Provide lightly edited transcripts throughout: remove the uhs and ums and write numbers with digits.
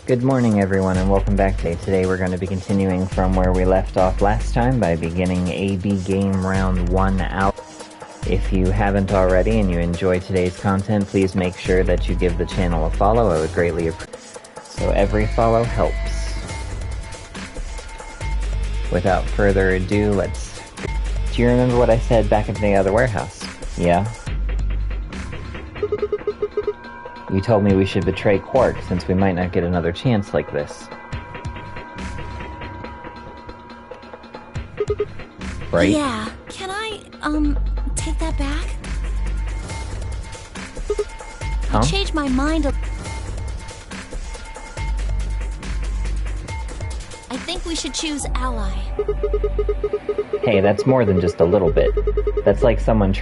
Good morning, everyone, and welcome back today. Today we're going to be continuing from where we left off last time by beginning AB Game Round 1 out. If you haven't already and you enjoy today's content, please make sure that you give the channel a follow. I would greatly appreciate it. So every follow helps. Without further ado, Do you remember what I said back at the other warehouse? Yeah? You told me we should betray Quark, since we might not get another chance like this. Right? Yeah. Can I, take that back? Huh? I changed my mind I think we should choose Ally. Hey, that's more than just a little bit. That's like someone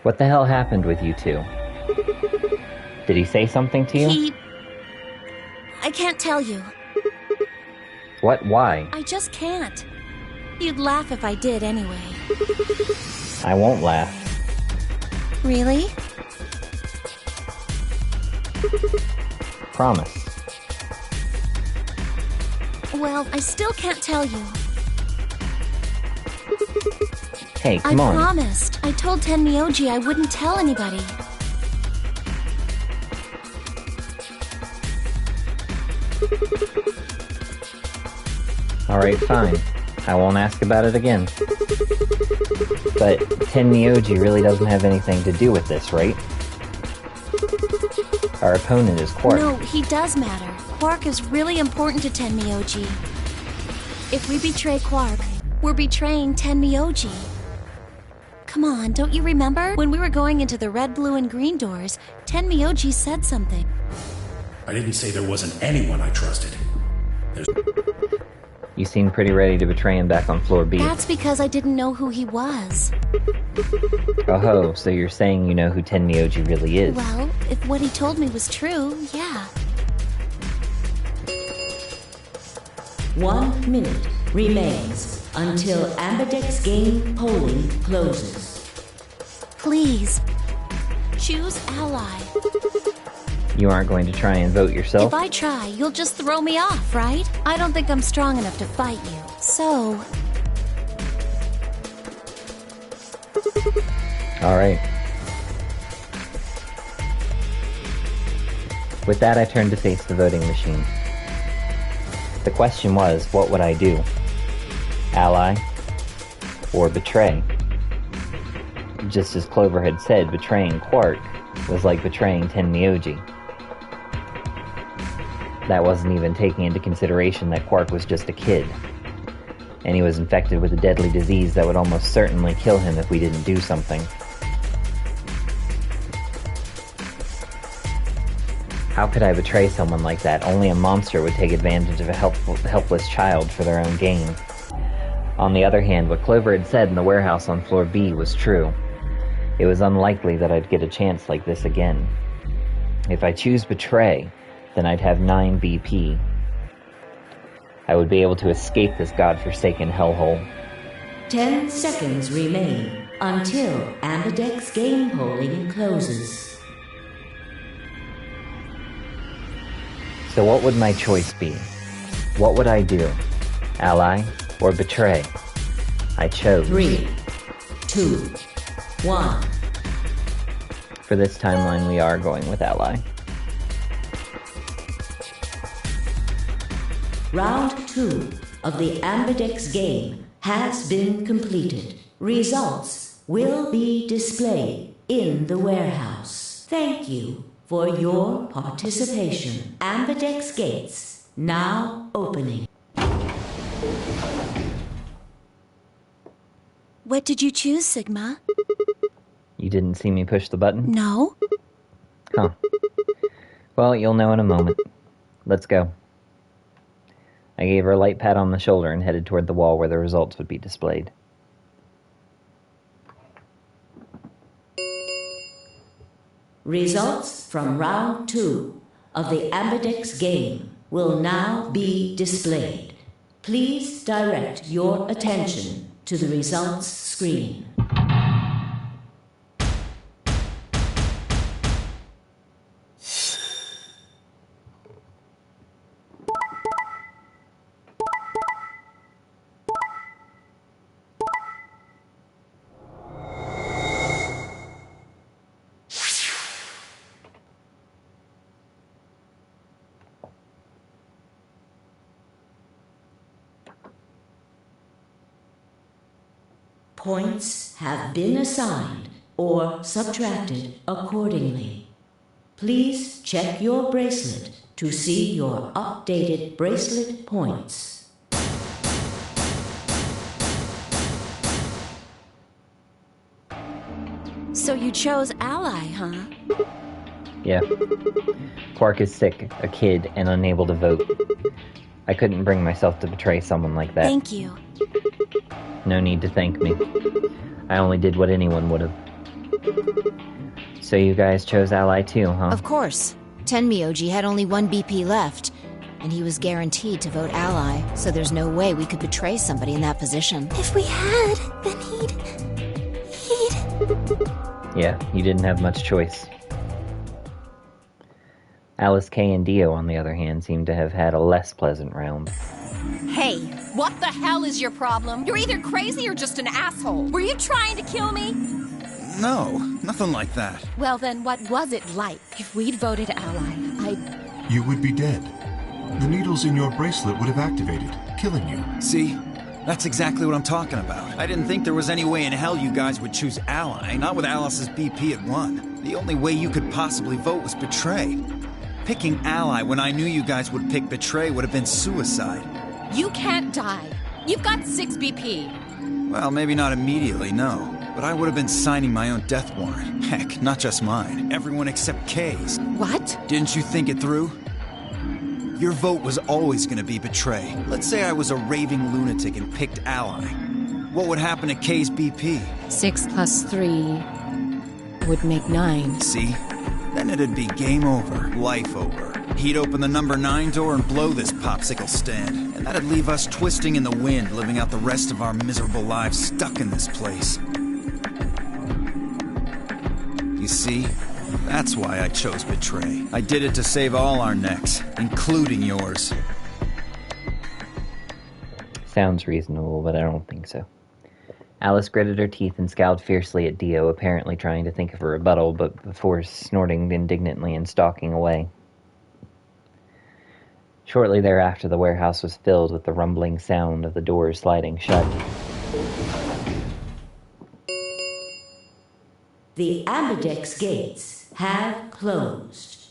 What the hell happened with you two? Did he say something to you? I can't tell you. What? Why? I just can't. You'd laugh if I did anyway. I won't laugh. Really? Promise. Well, I still can't tell you. Hey, come on. I promised. I told Tenmyoji I wouldn't tell anybody. Alright, fine. I won't ask about it again. But Tenmyoji really doesn't have anything to do with this, right? Our opponent is Quark. No, he does matter. Quark is really important to Tenmyoji. If we betray Quark, we're betraying Tenmyoji. Come on, don't you remember? When we were going into the red, blue, and green doors, Tenmyoji said something. I didn't say there wasn't anyone I trusted. You seem pretty ready to betray him back on floor B. That's because I didn't know who he was. Oh ho, so you're saying you know who Tenmyoji really is? Well, if what he told me was true, yeah. 1 minute remains until Ambidex game polling closes. Please, choose Ally. You aren't going to try and vote yourself? If I try, you'll just throw me off, right? I don't think I'm strong enough to fight you, so... Alright. With that, I turned to face the voting machine. The question was, what would I do? Ally? Or betray? Just as Clover had said, betraying Quark was like betraying Tenmyoji. That wasn't even taking into consideration that Quark was just a kid, and he was infected with a deadly disease that would almost certainly kill him if we didn't do something. How could I betray someone like that? Only a monster would take advantage of a helpless child for their own gain. On the other hand, what Clover had said in the warehouse on floor B was true. It was unlikely that I'd get a chance like this again. If I choose betray, then I'd have 9 BP. I would be able to escape this godforsaken hellhole. 10 seconds remain until Ambidex game polling closes. So what would my choice be? What would I do? Ally or betray? I chose. 3, 2, 1. For this timeline, we are going with Ally. Round 2 of the Ambidex game has been completed. Results will be displayed in the warehouse. Thank you for your participation. Ambidex gates now opening. What did you choose, Sigma? You didn't see me push the button? No? Huh. Well, you'll know in a moment. Let's go. I gave her a light pat on the shoulder and headed toward the wall where the results would be displayed. Results from round 2 of the Ambidex game will now be displayed. Please direct your attention to the results screen. Points have been assigned or subtracted accordingly. Please check your bracelet to see your updated bracelet points. So you chose Ally, huh? Yeah. Quark is sick, a kid, and unable to vote. I couldn't bring myself to betray someone like that. Thank you. No need to thank me. I only did what anyone would have. So you guys chose Ally too, huh? Of course. Tenmyoji had only one BP left, and he was guaranteed to vote Ally, so there's no way we could betray somebody in that position. If we had, then he'd... Yeah, you didn't have much choice. Alice, Kay, and Dio, on the other hand, seem to have had a less pleasant round. Hey, what the hell is your problem? You're either crazy or just an asshole. Were you trying to kill me? No, nothing like that. Well, then what was it like? If we'd voted Ally, You would be dead. The needles in your bracelet would have activated, killing you. See? That's exactly what I'm talking about. I didn't think there was any way in hell you guys would choose Ally, not with Alice's BP at 1. The only way you could possibly vote was Betray. Picking Ally when I knew you guys would pick Betray would have been suicide. You can't die. You've got 6 BP. Well, maybe not immediately, no. But I would have been signing my own death warrant. Heck, not just mine. Everyone except Kay's. What? Didn't you think it through? Your vote was always gonna be Betray. Let's say I was a raving lunatic and picked Ally. What would happen to Kay's BP? 6 plus 3 would make 9. See? Then it'd be game over, life over. He'd open the number 9 door and blow this popsicle stand. And that'd leave us twisting in the wind, living out the rest of our miserable lives stuck in this place. You see? That's why I chose Betray. I did it to save all our necks, including yours. Sounds reasonable, but I don't think so. Alice gritted her teeth and scowled fiercely at Dio, apparently trying to think of a rebuttal, but before snorting indignantly and stalking away. Shortly thereafter, the warehouse was filled with the rumbling sound of the doors sliding shut. The Ambidex gates have closed.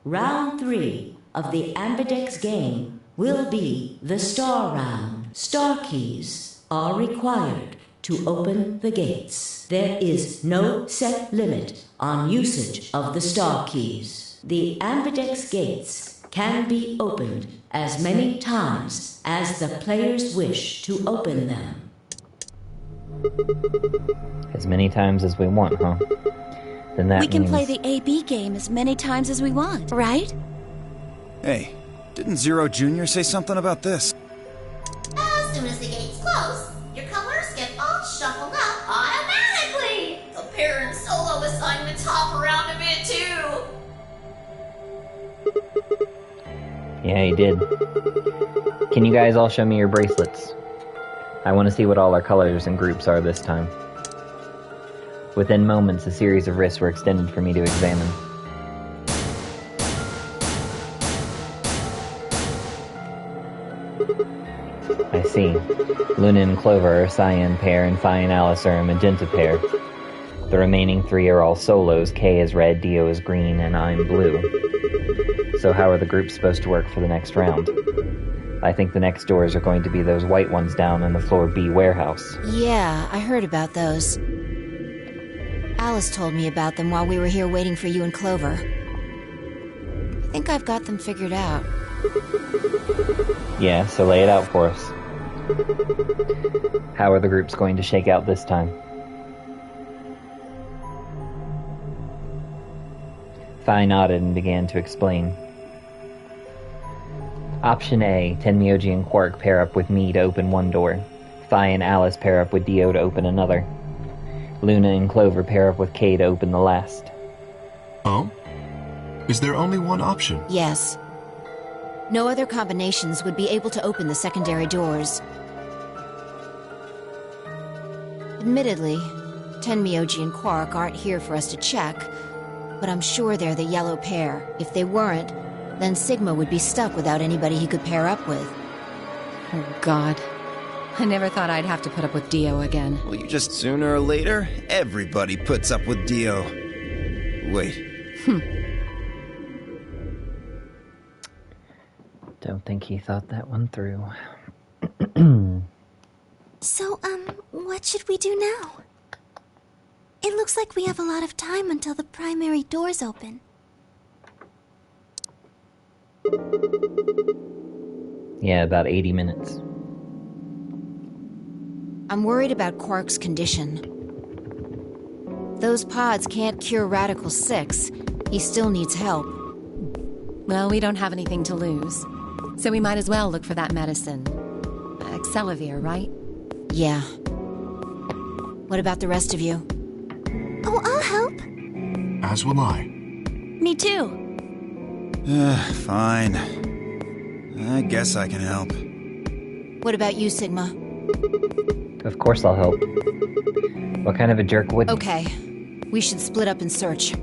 Round 3 of the Ambidex game will be the Star Round. Star keys are required to open the gates. There is no set limit on usage of the Star keys. The Ambidex gates can be opened as many times as the players wish to open them. As many times as we want, huh? Then that We can means... play the AB game as many times as we want, right? Hey, didn't Zero Jr. say something about this? As soon as the gates close, your colors get all shuffled up automatically. The parent solo assignments hop around a bit too. Yeah, he did. Can you guys all show me your bracelets? I want to see what all our colors and groups are this time. Within moments, a series of wrists were extended for me to examine. I see. Luna and Clover are a cyan pair, and Phi and Alice are a magenta pair. The remaining 3 are all solos. Kay is red, Dio is green, and I'm blue. So how are the groups supposed to work for the next round? I think the next doors are going to be those white ones down in the floor B warehouse. Yeah, I heard about those. Alice told me about them while we were here waiting for you and Clover. I think I've got them figured out. Yeah, so lay it out for us. How are the groups going to shake out this time? Phi nodded and began to explain. Option A, Tenmyoji and Quark pair up with me to open one door. Phi and Alice pair up with Dio to open another. Luna and Clover pair up with Kay to open the last. Oh? Is there only one option? Yes. No other combinations would be able to open the secondary doors. Admittedly, Tenmyoji and Quark aren't here for us to check, but I'm sure they're the yellow pair. If they weren't, then Sigma would be stuck without anybody he could pair up with. Oh, God. I never thought I'd have to put up with Dio again. Well, you just sooner or later, everybody puts up with Dio. Wait. Don't think he thought that one through. So, what should we do now? It looks like we have a lot of time until the primary doors open. Yeah, about 80 minutes. I'm worried about Quark's condition. Those pods can't cure Radical 6. He still needs help. Well, we don't have anything to lose. So we might as well look for that medicine. Accelavir, right? Yeah. What about the rest of you? Oh, I'll help. As will I. Me too. Fine. I guess I can help. What about you, Sigma? Of course I'll help. What kind of a jerk wouldn't? Okay. We should split up and search.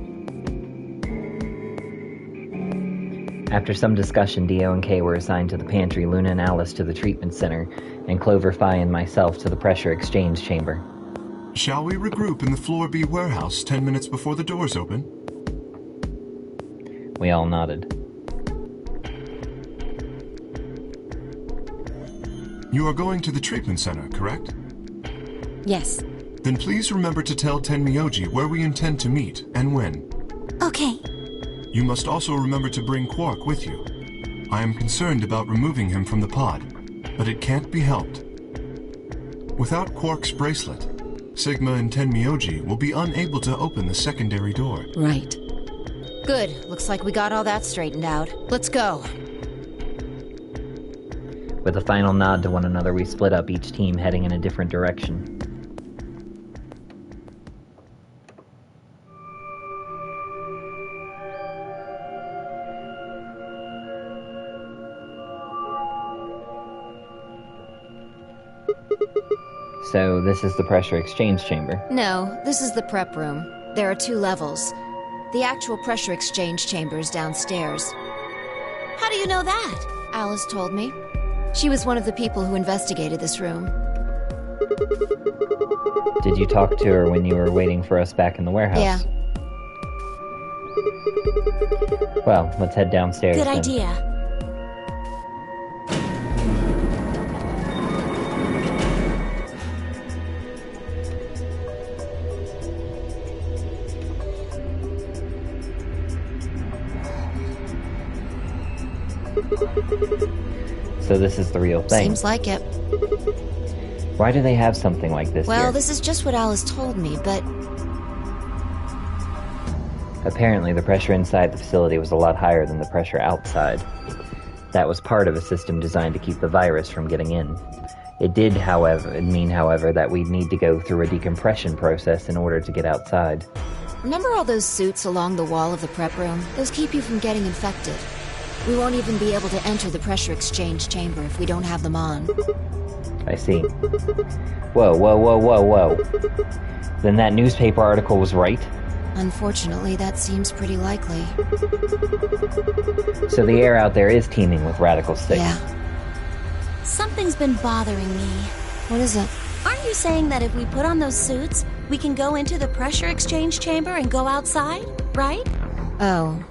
After some discussion, Dio and Kay were assigned to the pantry, Luna and Alice to the treatment center, and Clover, Phi, and myself to the pressure exchange chamber. Shall we regroup in the Floor B warehouse 10 minutes before the doors open? We all nodded. You are going to the treatment center, correct? Yes. Then please remember to tell Tenmyoji where we intend to meet and when. Okay. You must also remember to bring Quark with you. I am concerned about removing him from the pod, but it can't be helped. Without Quark's bracelet, Sigma and Tenmyoji will be unable to open the secondary door. Right. Good. Looks like we got all that straightened out. Let's go. With a final nod to one another, we split up, each team heading in a different direction. So, this is the pressure exchange chamber. No, this is the prep room. There are 2 levels. The actual pressure exchange chamber is downstairs. How do you know that? Alice told me. She was one of the people who investigated this room. Did you talk to her when you were waiting for us back in the warehouse? Yeah. Well, let's head downstairs Good then. idea. So this is the real thing. Seems like it. Why do they have something like this Well, here? this is just what Alice told me, but Apparently, the pressure inside the facility was a lot higher than the pressure outside. That was part of a system designed to keep the virus from getting in. It did, however, that we'd need to go through a decompression process in order to get outside. remember all those suits along the wall of the prep room? Those keep you from getting infected. We won't even be able to enter the pressure exchange chamber if we don't have them on. I see. Whoa, whoa, whoa, whoa, whoa. Then that newspaper article was right? Unfortunately, that seems pretty likely. So the air out there is teeming with Radical 6. Yeah. Something's been bothering me. What is it? Aren't you saying that if we put on those suits, we can go into the pressure exchange chamber and go outside, right? Oh.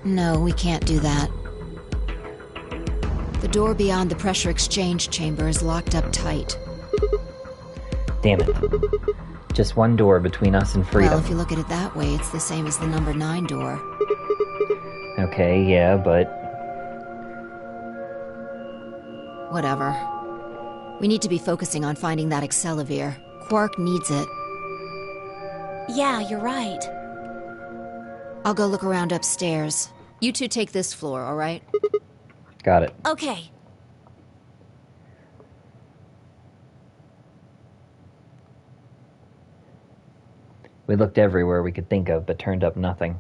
No, we can't do that. The door beyond the pressure exchange chamber is locked up tight. Damn it. Just one door between us and freedom. Well, if you look at it that way, it's the same as the number 9 door. Okay, yeah, but... Whatever. We need to be focusing on finding that Accelavir. Quark needs it. Yeah, you're right. I'll go look around upstairs. You two take this floor, all right? Got it. Okay. We looked everywhere we could think of, but turned up nothing.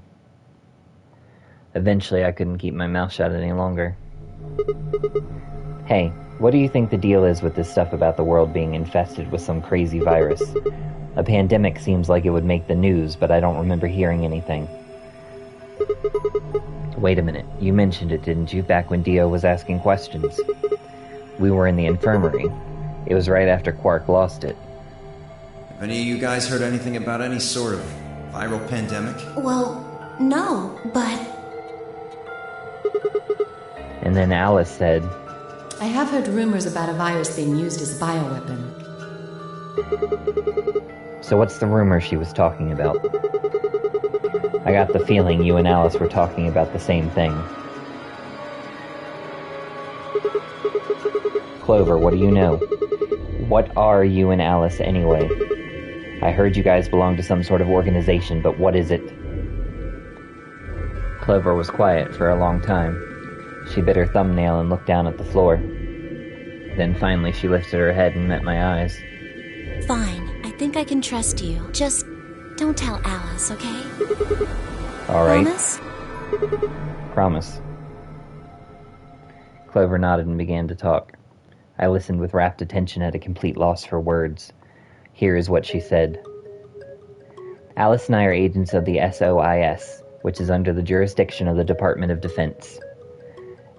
Eventually, I couldn't keep my mouth shut any longer. Hey, what do you think the deal is with this stuff about the world being infested with some crazy virus? A pandemic seems like it would make the news, but I don't remember hearing anything. Wait a minute, you mentioned it, didn't you, back when Dio was asking questions? We were in the infirmary. It was right after Quark lost it. Have any of you guys heard anything about any sort of viral pandemic? Well, no, but... And then Alice said, I have heard rumors about a virus being used as a bioweapon. So what's the rumor she was talking about? I got the feeling you and Alice were talking about the same thing. Clover, what do you know? What are you and Alice anyway? I heard you guys belong to some sort of organization, but what is it? Clover was quiet for a long time. She bit her thumbnail and looked down at the floor. Then finally she lifted her head and met my eyes. Fine, I think I can trust you. Just don't tell Alice, okay? All right. Promise? Promise. Clover nodded and began to talk. I listened with rapt attention at a complete loss for words. Here is what she said. Alice and I are agents of the SOIS, which is under the jurisdiction of the Department of Defense.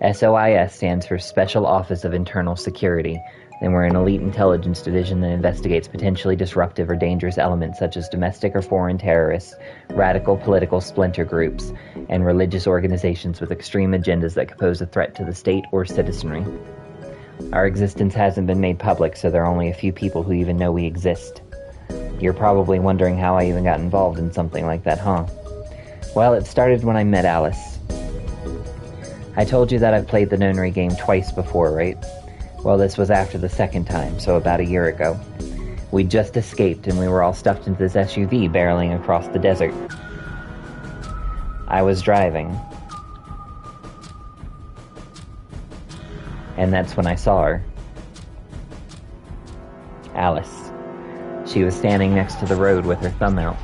SOIS stands for Special Office of Internal Security, and we're an elite intelligence division that investigates potentially disruptive or dangerous elements such as domestic or foreign terrorists, radical political splinter groups, and religious organizations with extreme agendas that could pose a threat to the state or citizenry. Our existence hasn't been made public, so there are only a few people who even know we exist. You're probably wondering how I even got involved in something like that, huh? Well, it started when I met Alice. I told you that I've played the nonary game twice before, right? Well, this was after the second time, so about a year ago. We'd just escaped, and we were all stuffed into this SUV barreling across the desert. I was driving. And that's when I saw her. Alice. She was standing next to the road with her thumb out.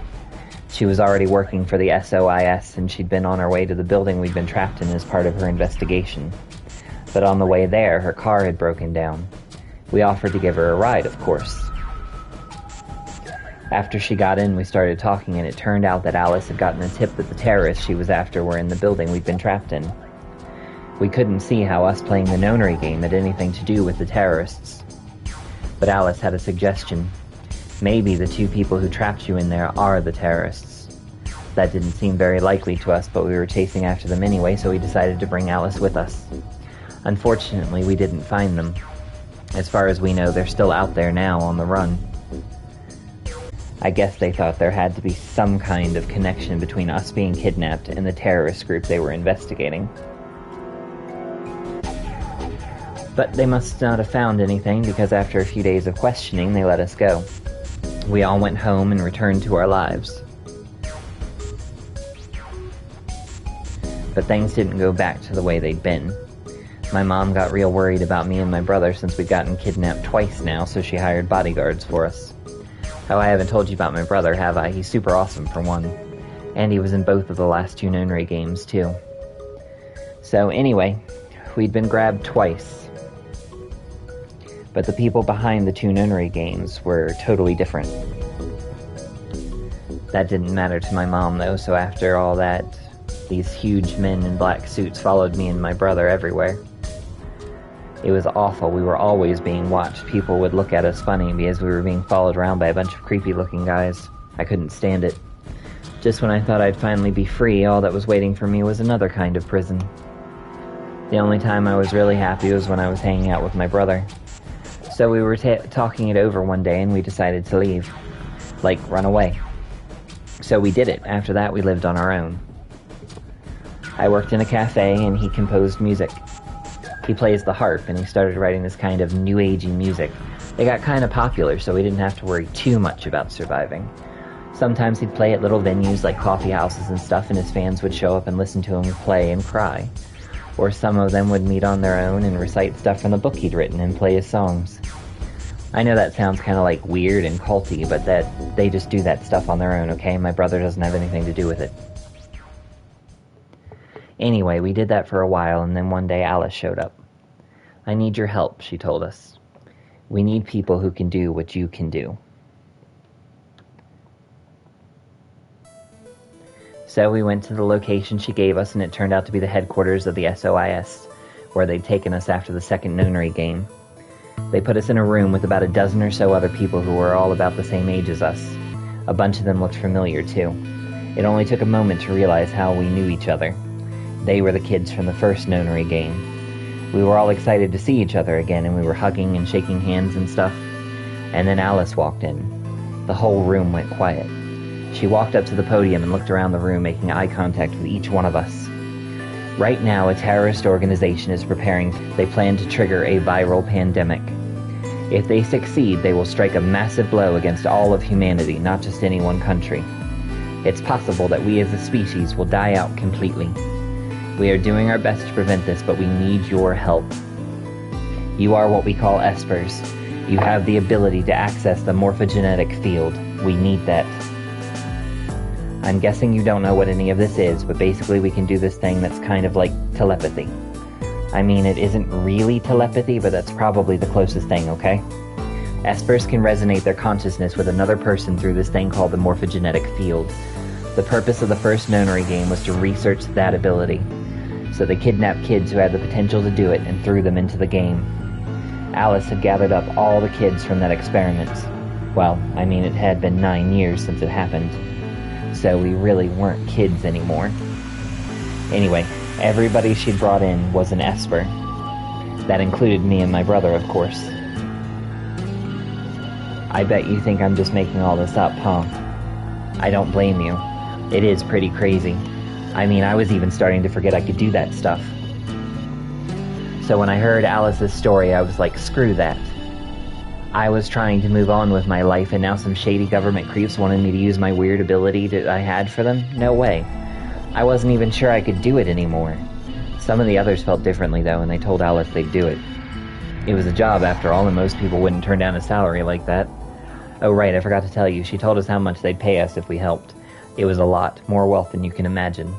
She was already working for the SOIS, and she'd been on her way to the building we'd been trapped in as part of her investigation. But on the way there, her car had broken down. We offered to give her a ride, of course. After she got in, we started talking, and it turned out that Alice had gotten a tip that the terrorists she was after were in the building we'd been trapped in. We couldn't see how us playing the nonary game had anything to do with the terrorists. But Alice had a suggestion. Maybe the two people who trapped you in there are the terrorists. That didn't seem very likely to us, but we were chasing after them anyway, so we decided to bring Alice with us. Unfortunately, we didn't find them. As far as we know, they're still out there now on the run. I guess they thought there had to be some kind of connection between us being kidnapped and the terrorist group they were investigating. But they must not have found anything, because after a few days of questioning, they let us go. We all went home and returned to our lives. But things didn't go back to the way they'd been. My mom got real worried about me and my brother since we'd gotten kidnapped twice now, so she hired bodyguards for us. Oh, I haven't told you about my brother, have I? He's super awesome, for one. And he was in both of the last two nonary games, too. So, anyway, we'd been grabbed twice. But the people behind the two nonary games were totally different. That didn't matter to my mom, though, so after all that, these huge men in black suits followed me and my brother everywhere. It was awful. We were always being watched. People would look at us funny because we were being followed around by a bunch of creepy-looking guys. I couldn't stand it. Just when I thought I'd finally be free, all that was waiting for me was another kind of prison. The only time I was really happy was when I was hanging out with my brother. So we were talking it over one day, and we decided to leave. Like, run away. So we did it. After that, we lived on our own. I worked in a cafe, and he composed music. He plays the harp, and he started writing this kind of new agey music. It got kind of popular, so we didn't have to worry too much about surviving. Sometimes he'd play at little venues like coffee houses and stuff, and his fans would show up and listen to him play and cry. Or some of them would meet on their own and recite stuff from the book he'd written and play his songs. I know that sounds kind of like weird and culty, but that they just do that stuff on their own, okay? My brother doesn't have anything to do with it. Anyway, we did that for a while, and then one day Alice showed up. I need your help, she told us. We need people who can do what you can do. So we went to the location she gave us, and it turned out to be the headquarters of the SOIS, where they'd taken us after the second nonary game. They put us in a room with about a dozen or so other people who were all about the same age as us. A bunch of them looked familiar, too. It only took a moment to realize how we knew each other. They were the kids from the first nonary game. We were all excited to see each other again, and we were hugging and shaking hands and stuff. And then Alice walked in. The whole room went quiet. She walked up to the podium and looked around the room, making eye contact with each one of us. Right now, a terrorist organization is preparing. They plan to trigger a viral pandemic. If they succeed, they will strike a massive blow against all of humanity, not just any one country. It's possible that we as a species will die out completely. We are doing our best to prevent this, but we need your help. You are what we call espers. You have the ability to access the morphogenetic field. We need that. I'm guessing you don't know what any of this is, but basically we can do this thing that's kind of like telepathy. I mean, it isn't really telepathy, but that's probably the closest thing, okay? Espers can resonate their consciousness with another person through this thing called the morphogenetic field. The purpose of the first nonary game was to research that ability. So they kidnapped kids who had the potential to do it and threw them into the game. Alice had gathered up all the kids from that experiment. Well, I mean, it had been 9 years since it happened. So we really weren't kids anymore. Anyway, everybody she'd brought in was an Esper. That included me and my brother, of course. I bet you think I'm just making all this up, huh? I don't blame you. It is pretty crazy. I mean, I was even starting to forget I could do that stuff. So when I heard Alice's story, I was like, screw that. I was trying to move on with my life, and now some shady government creeps wanted me to use my weird ability that I had for them? No way. I wasn't even sure I could do it anymore. Some of the others felt differently, though, and they told Alice they'd do it. It was a job, after all, and most people wouldn't turn down a salary like that. Oh, right, I forgot to tell you. She told us how much they'd pay us if we helped. It was a lot, more wealth than you can imagine.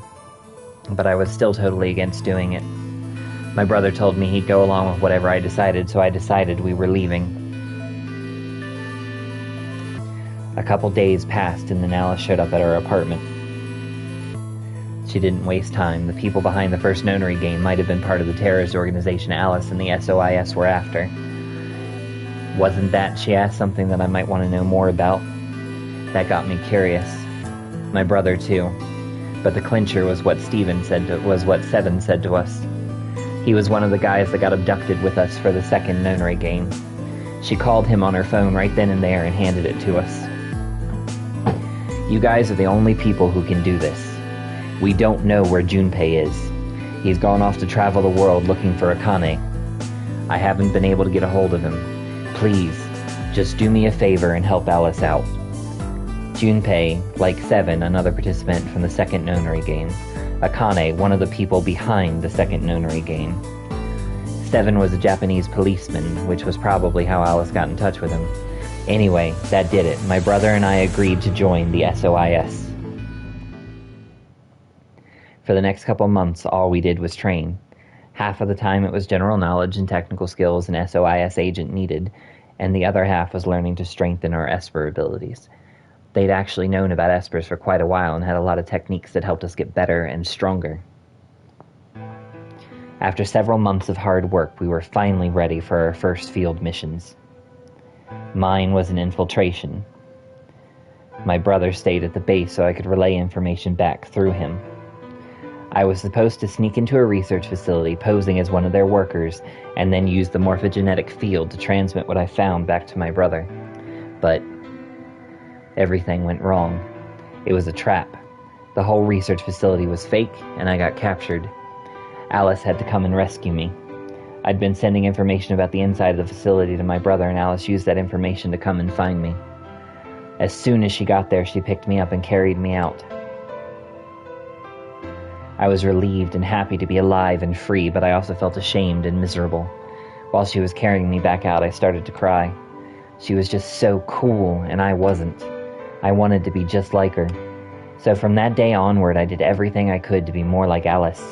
But I was still totally against doing it. My brother told me he'd go along with whatever I decided, so I decided we were leaving. A couple days passed, and then Alice showed up at her apartment. She didn't waste time. The people behind the first nonary game might have been part of the terrorist organization Alice and the SOIS were after. Wasn't that, she asked, something that I might want to know more about? That got me curious. My brother, too. But the clincher was what Seven said to us. He was one of the guys that got abducted with us for the second nonary game. She called him on her phone right then and there and handed it to us. You guys are the only people who can do this. We don't know where Junpei is. He's gone off to travel the world looking for Akane. I haven't been able to get a hold of him. Please, just do me a favor and help Alice out. Junpei, like Seven, another participant from the second nonary game. Akane, one of the people behind the second nonary game. Seven was a Japanese policeman, which was probably how Alice got in touch with him. Anyway, that did it. My brother and I agreed to join the SOIS. For the next couple months, all we did was train. Half of the time it was general knowledge and technical skills an SOIS agent needed, and the other half was learning to strengthen our Esper abilities. They'd actually known about Espers for quite a while and had a lot of techniques that helped us get better and stronger. After several months of hard work, we were finally ready for our first field missions. Mine was an infiltration. My brother stayed at the base so I could relay information back through him. I was supposed to sneak into a research facility, posing as one of their workers, and then use the morphogenetic field to transmit what I found back to my brother. But everything went wrong. It was a trap. The whole research facility was fake, and I got captured. Alice had to come and rescue me. I'd been sending information about the inside of the facility to my brother, and Alice used that information to come and find me. As soon as she got there, she picked me up and carried me out. I was relieved and happy to be alive and free, but I also felt ashamed and miserable. While she was carrying me back out, I started to cry. She was just so cool, and I wasn't. I wanted to be just like her. So from that day onward, I did everything I could to be more like Alice.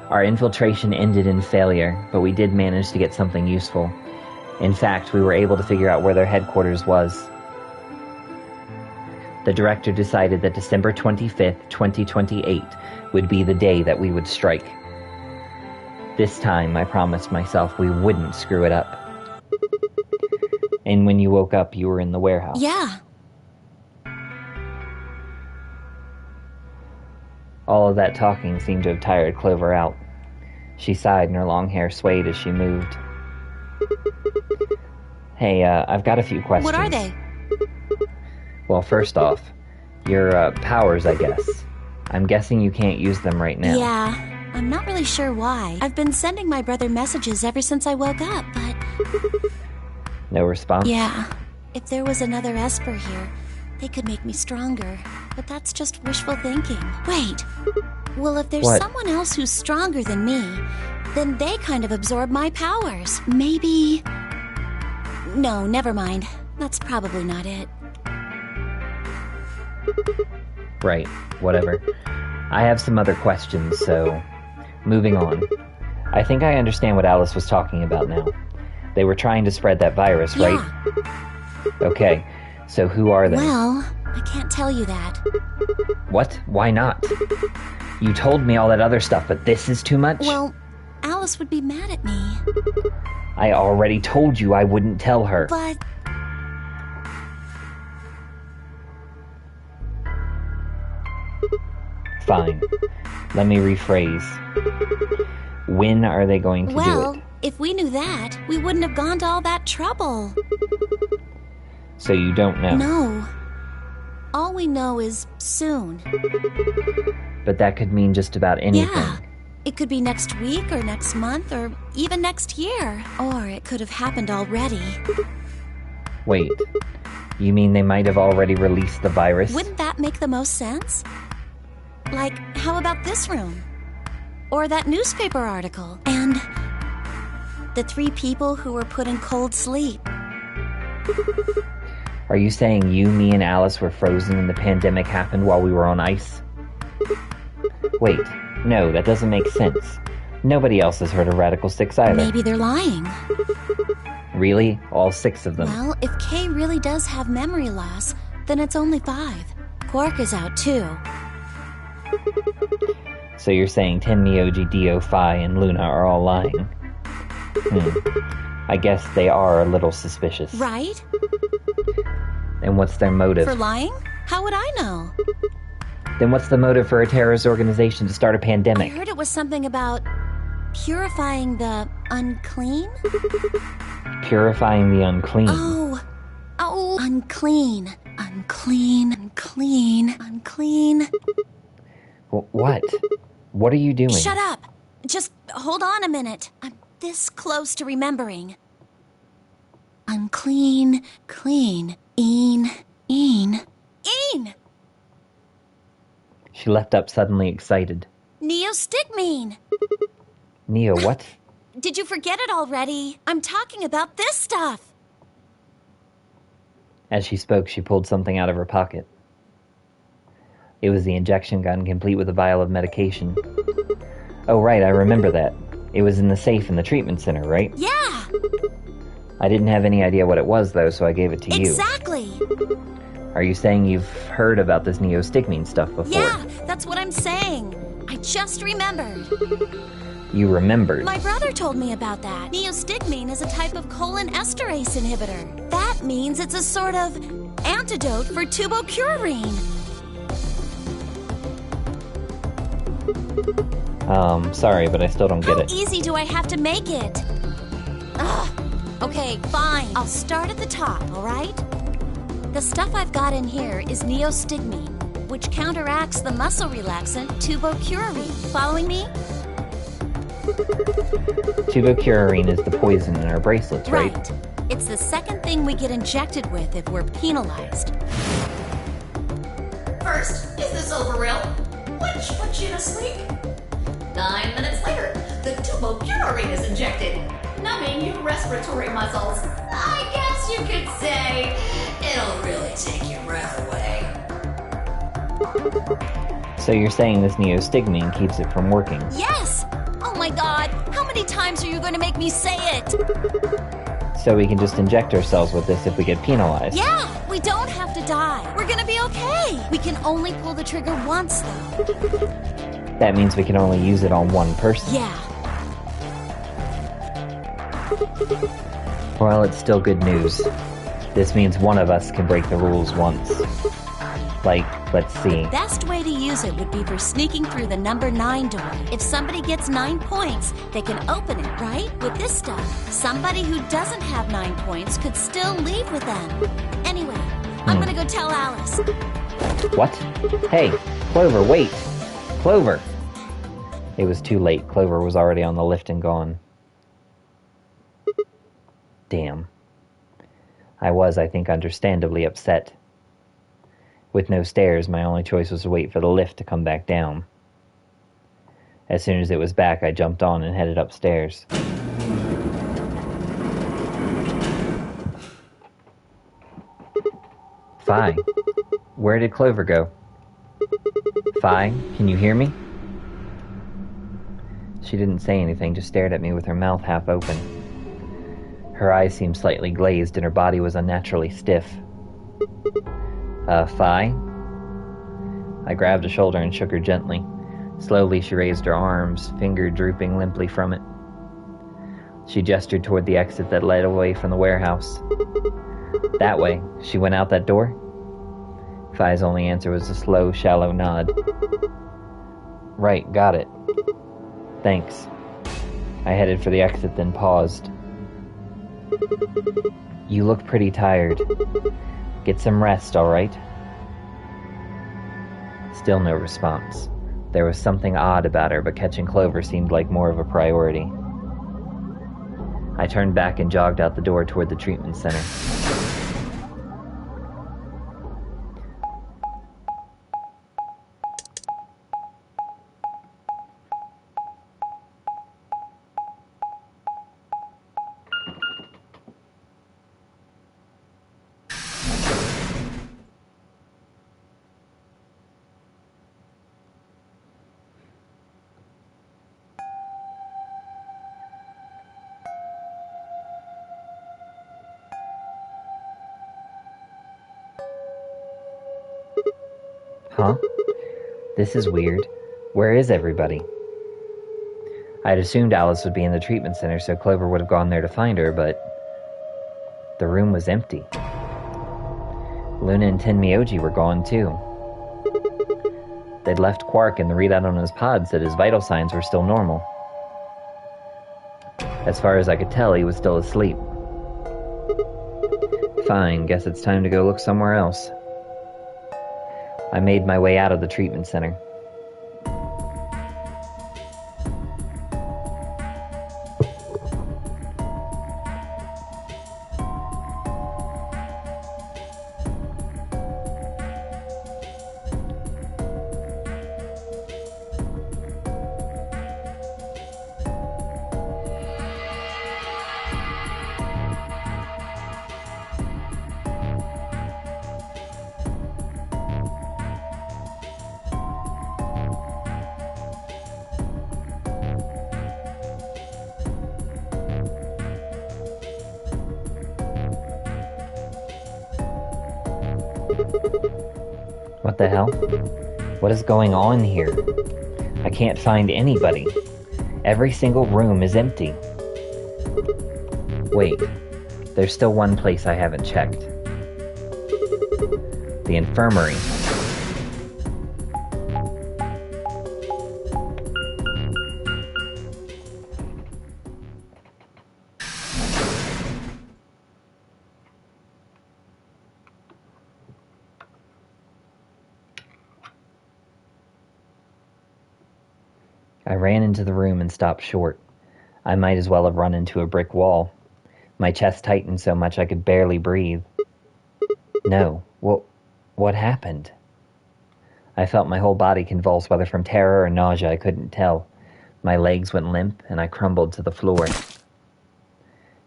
Our infiltration ended in failure, but we did manage to get something useful. In fact, we were able to figure out where their headquarters was. The director decided that December 25th, 2028 would be the day that we would strike. This time, I promised myself we wouldn't screw it up. And when you woke up, you were in the warehouse. Yeah. All of that talking seemed to have tired Clover out. She sighed and her long hair swayed as she moved. Hey, I've got a few questions. What are they? Well, first off, your powers, I guess. I'm guessing you can't use them right now. Yeah, I'm not really sure why. I've been sending my brother messages ever since I woke up, but... No response? Yeah. If there was another Esper here, they could make me stronger. But that's just wishful thinking. Wait. Well, if there's someone else who's stronger than me, then they kind of absorb my powers. Maybe... No, never mind. That's probably not it. Right, whatever. I have some other questions, so... Moving on. I think I understand what Alice was talking about now. They were trying to spread that virus, right? Yeah. Okay, so who are they? Well, I can't tell you that. What? Why not? You told me all that other stuff, but this is too much? Well, Alice would be mad at me. I already told you I wouldn't tell her. But... Fine. Let me rephrase. When are they going to do it? Well, if we knew that, we wouldn't have gone to all that trouble. So you don't know? No. All we know is soon. But that could mean just about anything. Yeah. It could be next week or next month or even next year. Or it could have happened already. Wait. You mean they might have already released the virus? Wouldn't that make the most sense? Like, how about this room? Or that newspaper article? And the 3 people who were put in cold sleep. Are you saying you, me, and Alice were frozen and the pandemic happened while we were on ice? Wait, no, that doesn't make sense. Nobody else has heard of Radical 6 either. Maybe they're lying. Really? All 6 of them? Well, if Kay really does have memory loss, then it's only 5. Quark is out too. So you're saying Tenmyoji, Dio, Phi, and Luna are all lying? I guess they are a little suspicious. Right? And what's their motive? For lying? How would I know? Then what's the motive for a terrorist organization to start a pandemic? I heard it was something about purifying the unclean? Purifying the unclean? Oh, unclean. Unclean, unclean, unclean. What? What are you doing? Shut up! Just hold on a minute. I'm this close to remembering. Unclean, clean, een. She leapt up suddenly excited. Neostigmine! Neo, what? Did you forget it already? I'm talking about this stuff! As she spoke, she pulled something out of her pocket. It was the injection gun, complete with a vial of medication. Oh, right, I remember that. It was in the safe in the treatment center, right? Yeah! I didn't have any idea what it was, though, so I gave it to you. Exactly! Are you saying you've heard about this neostigmine stuff before? Yeah, that's what I'm saying. I just remembered. You remembered? My brother told me about that. Neostigmine is a type of cholinesterase inhibitor. That means it's a sort of antidote for tubocurarine. Sorry, but I still don't get it. How easy do I have to make it? Ugh. Okay, fine. I'll start at the top, all right? The stuff I've got in here is neostigmine, which counteracts the muscle relaxant tubocurarine. Following me? Tubocurarine is the poison in our bracelets, right? Right. It's the second thing we get injected with if we're penalized. First, is this over real? Which puts you to sleep. 9 minutes later, the tubocurarine is injected, numbing your respiratory muscles. I guess you could say it'll really take your breath away. So you're saying this neostigmine keeps it from working? Yes! Oh my god, how many times are you going to make me say it? So we can just inject ourselves with this if we get penalized? Yeah, we don't have to die. We're gonna be okay. We can only pull the trigger once, though. That means we can only use it on one person. Yeah. Well, it's still good news. This means one of us can break the rules once. Like, let's see. Best way to use it would be for sneaking through the number 9 door. If somebody gets 9 points, they can open it, right? With this stuff, somebody who doesn't have 9 points could still leave with them. Anyway, I'm gonna go tell Alice. What? Hey, Clover, wait! Clover! It was too late. Clover was already on the lift and gone. Damn. I think, understandably upset. With no stairs, my only choice was to wait for the lift to come back down. As soon as it was back, I jumped on and headed upstairs. Fi, where did Clover go? Fi, can you hear me? She didn't say anything, just stared at me with her mouth half open. Her eyes seemed slightly glazed and her body was unnaturally stiff. Fi? I grabbed her shoulder and shook her gently. Slowly she raised her arms, finger drooping limply from it. She gestured toward the exit that led away from the warehouse. That way. She went out that door? Fi's only answer was a slow, shallow nod. Right, got it. Thanks. I headed for the exit, then paused. You look pretty tired. Get some rest, all right? Still no response. There was something odd about her, but catching Clover seemed like more of a priority. I turned back and jogged out the door toward the treatment center. Huh? This is weird. Where is everybody? I'd assumed Alice would be in the treatment center, so Clover would have gone there to find her, but the room was empty. Luna and Tenmyoji were gone too. They'd left Quark, and the readout on his pod said his vital signs were still normal. As far as I could tell, he was still asleep. Fine, guess it's time to go look somewhere else. I made my way out of the treatment center. What the hell? What is going on here? I can't find anybody. Every single room is empty. Wait, there's still one place I haven't checked. The infirmary. I ran into the room and stopped short. I might as well have run into a brick wall. My chest tightened so much I could barely breathe. No, what happened? I felt my whole body convulse, whether from terror or nausea, I couldn't tell. My legs went limp, and I crumbled to the floor.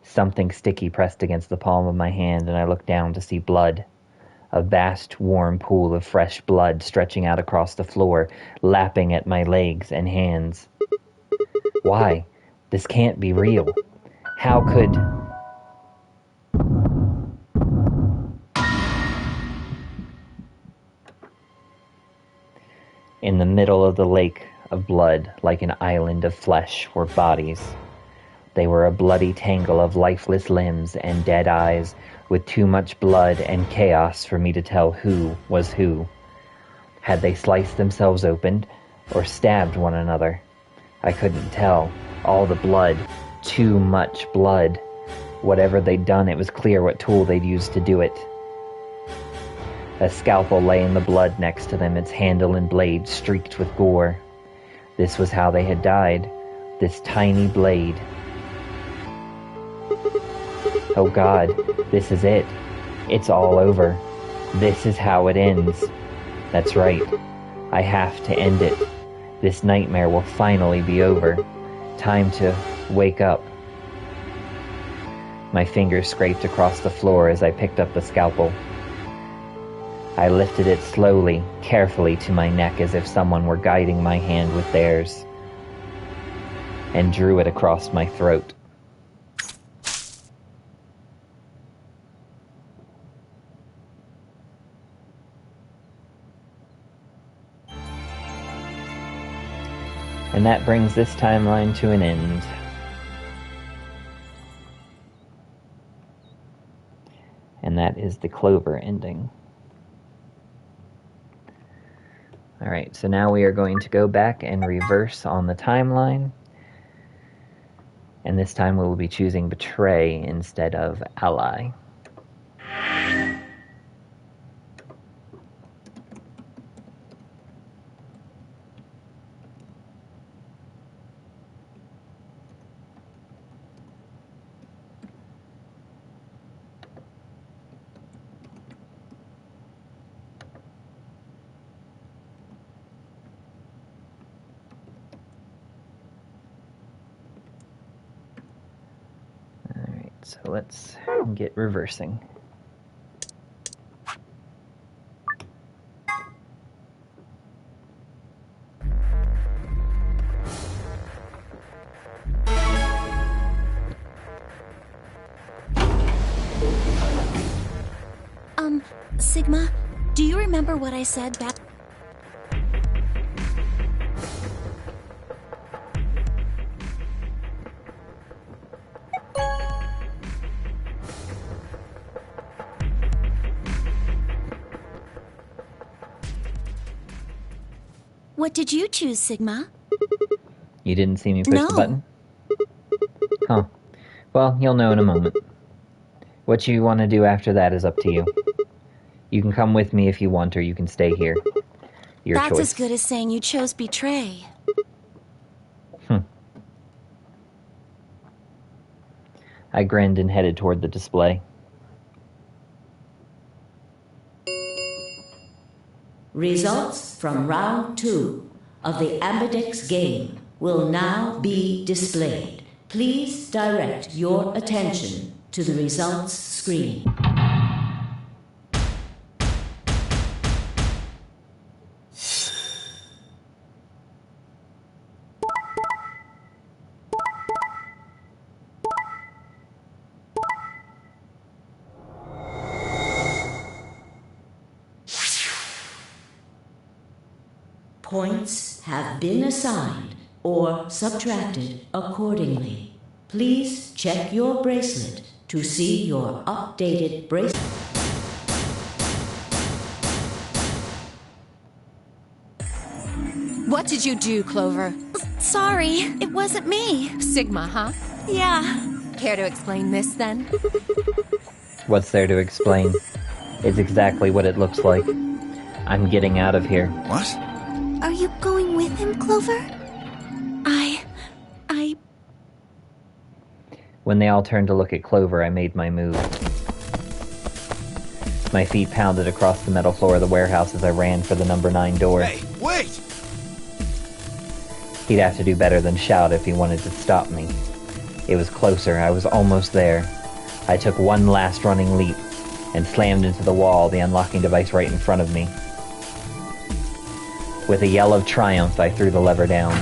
Something sticky pressed against the palm of my hand, and I looked down to see blood. A vast, warm pool of fresh blood stretching out across the floor, lapping at my legs and hands. Why? This can't be real. How could... In the middle of the lake of blood, like an island of flesh, were bodies. They were a bloody tangle of lifeless limbs and dead eyes, with too much blood and chaos for me to tell who was who. Had they sliced themselves open, or stabbed one another? I couldn't tell. All the blood. Too much blood. Whatever they'd done, it was clear what tool they'd used to do it. A scalpel lay in the blood next to them, its handle and blade streaked with gore. This was how they had died. This tiny blade. Oh God, this is it. It's all over. This is how it ends. That's right. I have to end it. This nightmare will finally be over. Time to wake up. My fingers scraped across the floor as I picked up the scalpel. I lifted it slowly, carefully to my neck as if someone were guiding my hand with theirs, and drew it across my throat. And that brings this timeline to an end. And that is the Clover ending. Alright, so now we are going to go back and reverse on the timeline. And this time we will be choosing Betray instead of Ally. So let's get reversing. Sigma, do you remember what I said back? What did you choose, Sigma? You didn't see me push No. the button? Huh. Well, you'll know in a moment. What you want to do after that is up to you. You can come with me if you want, or you can stay here. Your That's choice. as good as saying you chose Betray. I grinned and headed toward the display. Results from round 2 of the Ambidex game will now be displayed. Please direct your attention to the results screen. Points have been assigned or subtracted accordingly. Please check your bracelet to see your updated bracelet. What did you do, Clover? Sorry, it wasn't me. Sigma, huh? Yeah. Care to explain this, then? What's there to explain? It's exactly what it looks like. I'm getting out of here. What? Are you going with him, Clover? When they all turned to look at Clover, I made my move. My feet pounded across the metal floor of the warehouse as I ran for the number 9 door. Hey, wait! He'd have to do better than shout if he wanted to stop me. It was closer. I was almost there. I took one last running leap and slammed into the wall, the unlocking device right in front of me. With a yell of triumph, I threw the lever down.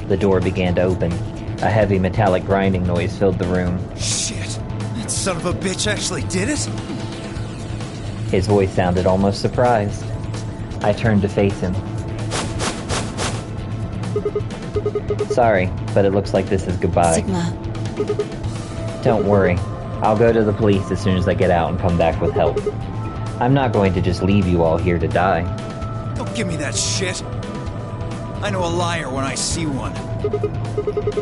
The door began to open. A heavy metallic grinding noise filled the room. Shit, that son of a bitch actually did it? His voice sounded almost surprised. I turned to face him. Sorry, but it looks like this is goodbye. Sigma. Don't worry. I'll go to the police as soon as I get out and come back with help. I'm not going to just leave you all here to die. Don't give me that shit. I know a liar when I see one.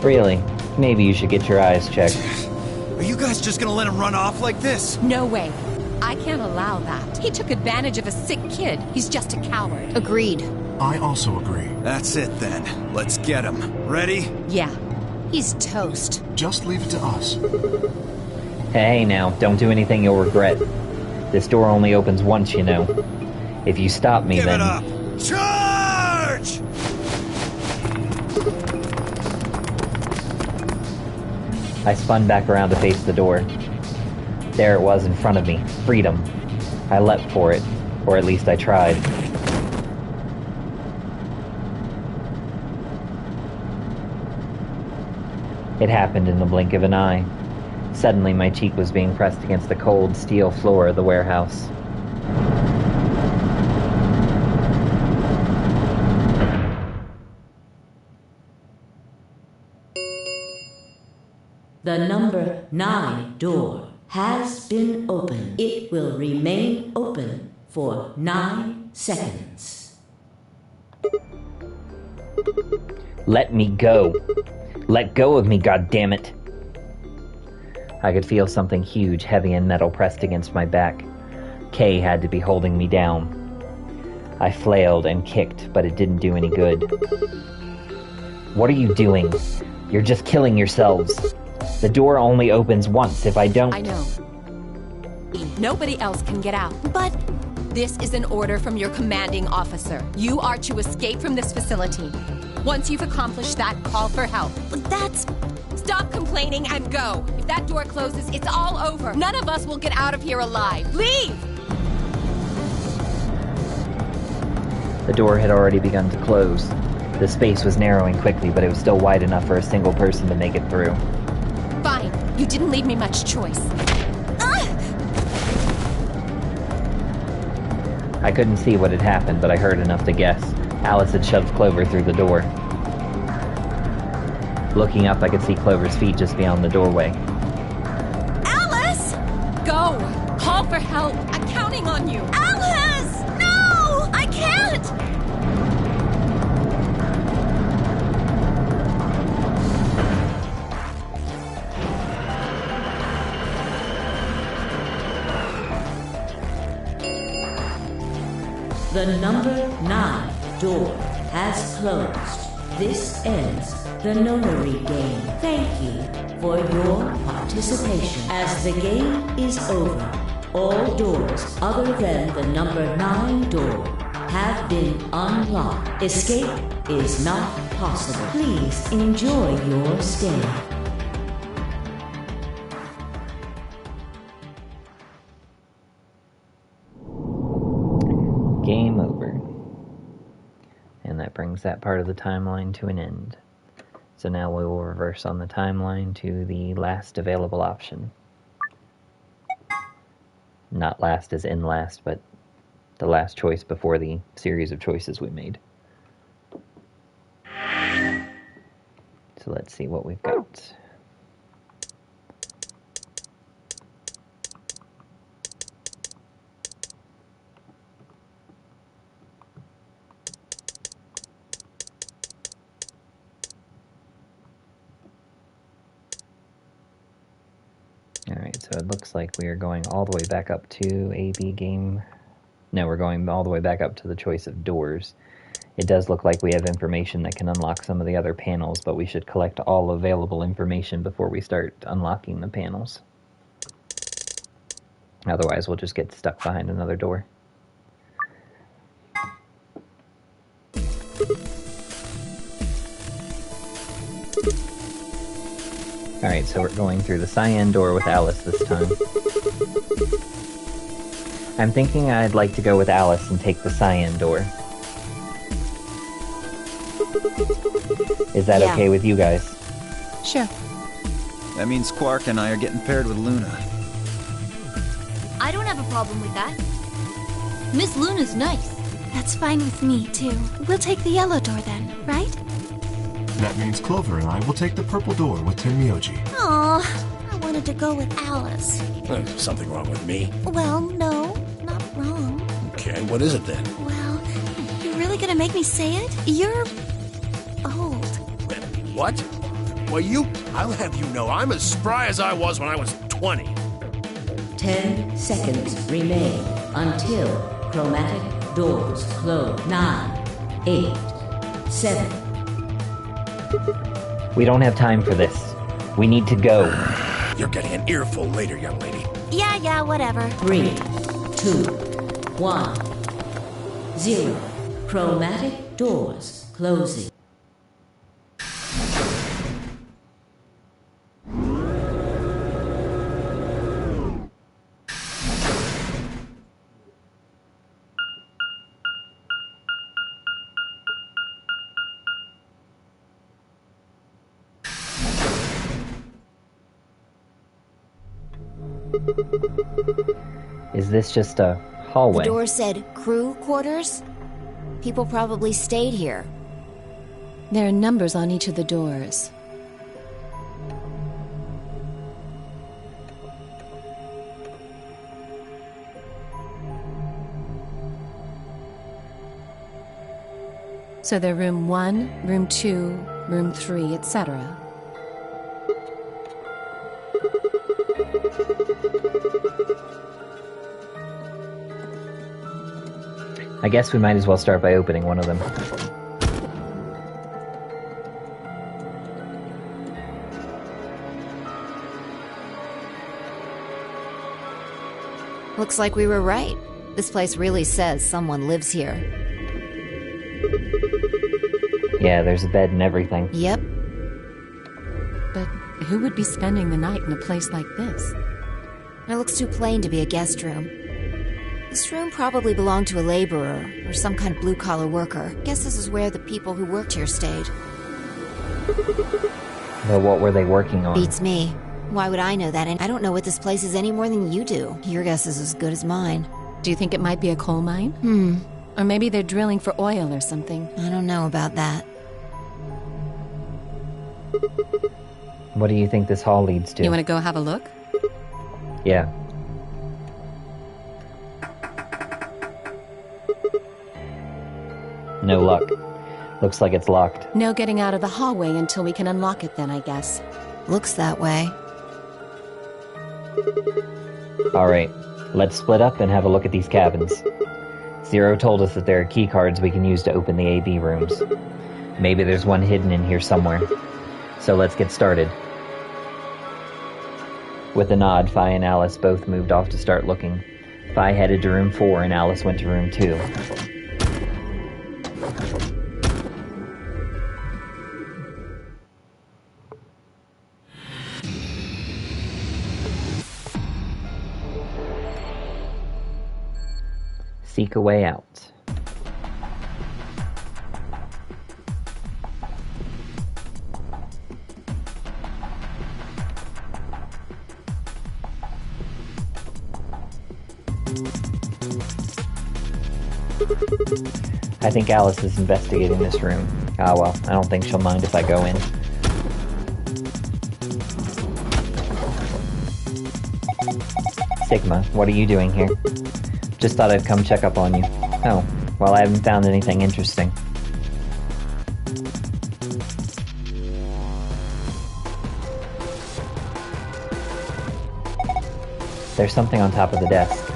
Really? Maybe you should get your eyes checked. Are you guys just gonna let him run off like this? No way. I can't allow that. He took advantage of a sick kid. He's just a coward. Agreed. I also agree. That's it then. Let's get him. Ready? Yeah. He's toast. Just leave it to us. Hey now, don't do anything you'll regret. This door only opens once, you know. If you stop me, Give then... it up! Charge! I spun back around to face the door. There it was in front of me. Freedom. I leapt for it. Or at least I tried. It happened in the blink of an eye. Suddenly my cheek was being pressed against the cold steel floor of the warehouse. The number 9 door has been opened. It will remain open for 9 seconds. Let me go. Let go of me, goddammit. I could feel something huge, heavy and metal pressed against my back. Kay had to be holding me down. I flailed and kicked, but it didn't do any good. What are you doing? You're just killing yourselves. The door only opens once if I don't... I know. Nobody else can get out. But this is an order from your commanding officer. You are to escape from this facility. Once you've accomplished that, call for help. That's... Stop complaining and go. If that door closes, it's all over. None of us will get out of here alive. Leave! The door had already begun to close. The space was narrowing quickly, but it was still wide enough for a single person to make it through. Fine. You didn't leave me much choice. I couldn't see what had happened, but I heard enough to guess. Alice had shoved Clover through the door. Looking up, I could see Clover's feet just beyond the doorway. Alice! Go! Call for help! I'm counting on you! Alice! No! I can't! The number 9 door has closed. This ends the nonary game. Thank you for your participation. As the game is over, all doors other than the number 9 door have been unlocked. Escape is not possible. Please enjoy your stay. Game over. And that brings that part of the timeline to an end. So now we will reverse on the timeline to the last available option. Not last as in last, but the last choice before the series of choices we made. So let's see what we've got. Alright, so it looks like we are going all the way back up to AB game. No, we're going all the way back up to the choice of doors. It does look like we have information that can unlock some of the other panels, but we should collect all available information before we start unlocking the panels. Otherwise, we'll just get stuck behind another door. Alright, so we're going through the cyan door with Alice this time. I'm thinking I'd like to go with Alice and take the cyan door. Is that okay with you guys? Sure. That means Quark and I are getting paired with Luna. problem with that. Miss Luna's nice. That's fine with me, too. We'll take the yellow door then, right? That means Clover and I will take the purple door with Tenmyoji. Aw, I wanted to go with Alice. Something wrong with me? Well, no, not wrong. Okay, what is it then? Well, you're really gonna make me say it? You're old. What? Well, I'll have you know, I'm as spry as I was when I was 20. 10 seconds remain until chromatic doors close. 9, 8, 7. We don't have time for this. We need to go. You're getting an earful later, young lady. Yeah, whatever. 3, 2, 1, 0. Chromatic doors closing. Is this just a hallway? The door said crew quarters? People probably stayed here. There are numbers on each of the doors. So they're room 1, room 2, room 3, etc. I guess we might as well start by opening one of them. Looks like we were right. This place really says someone lives here. Yeah, there's a bed and everything. Yep. But who would be spending the night in a place like this? It looks too plain to be a guest room. This room probably belonged to a laborer, or some kind of blue-collar worker. Guess this is where the people who worked here stayed. But what were they working on? Beats me. Why would I know that? And I don't know what this place is any more than you do. Your guess is as good as mine. Do you think it might be a coal mine? Or maybe they're drilling for oil or something. I don't know about that. What do you think this hall leads to? You want to go have a look? Yeah. No luck. Looks like it's locked. No getting out of the hallway until we can unlock it then, I guess. Looks that way. Alright, let's split up and have a look at these cabins. Zero told us that there are key cards we can use to open the AB rooms. Maybe there's one hidden in here somewhere. So let's get started. With a nod, Fi and Alice both moved off to start looking. Fi headed to room 4 and Alice went to room 2. Seek a way out. I think Alice is investigating this room. Ah well, I don't think she'll mind if I go in. Sigma, what are you doing here? Just thought I'd come check up on you. Oh, well, I haven't found anything interesting. There's something on top of the desk.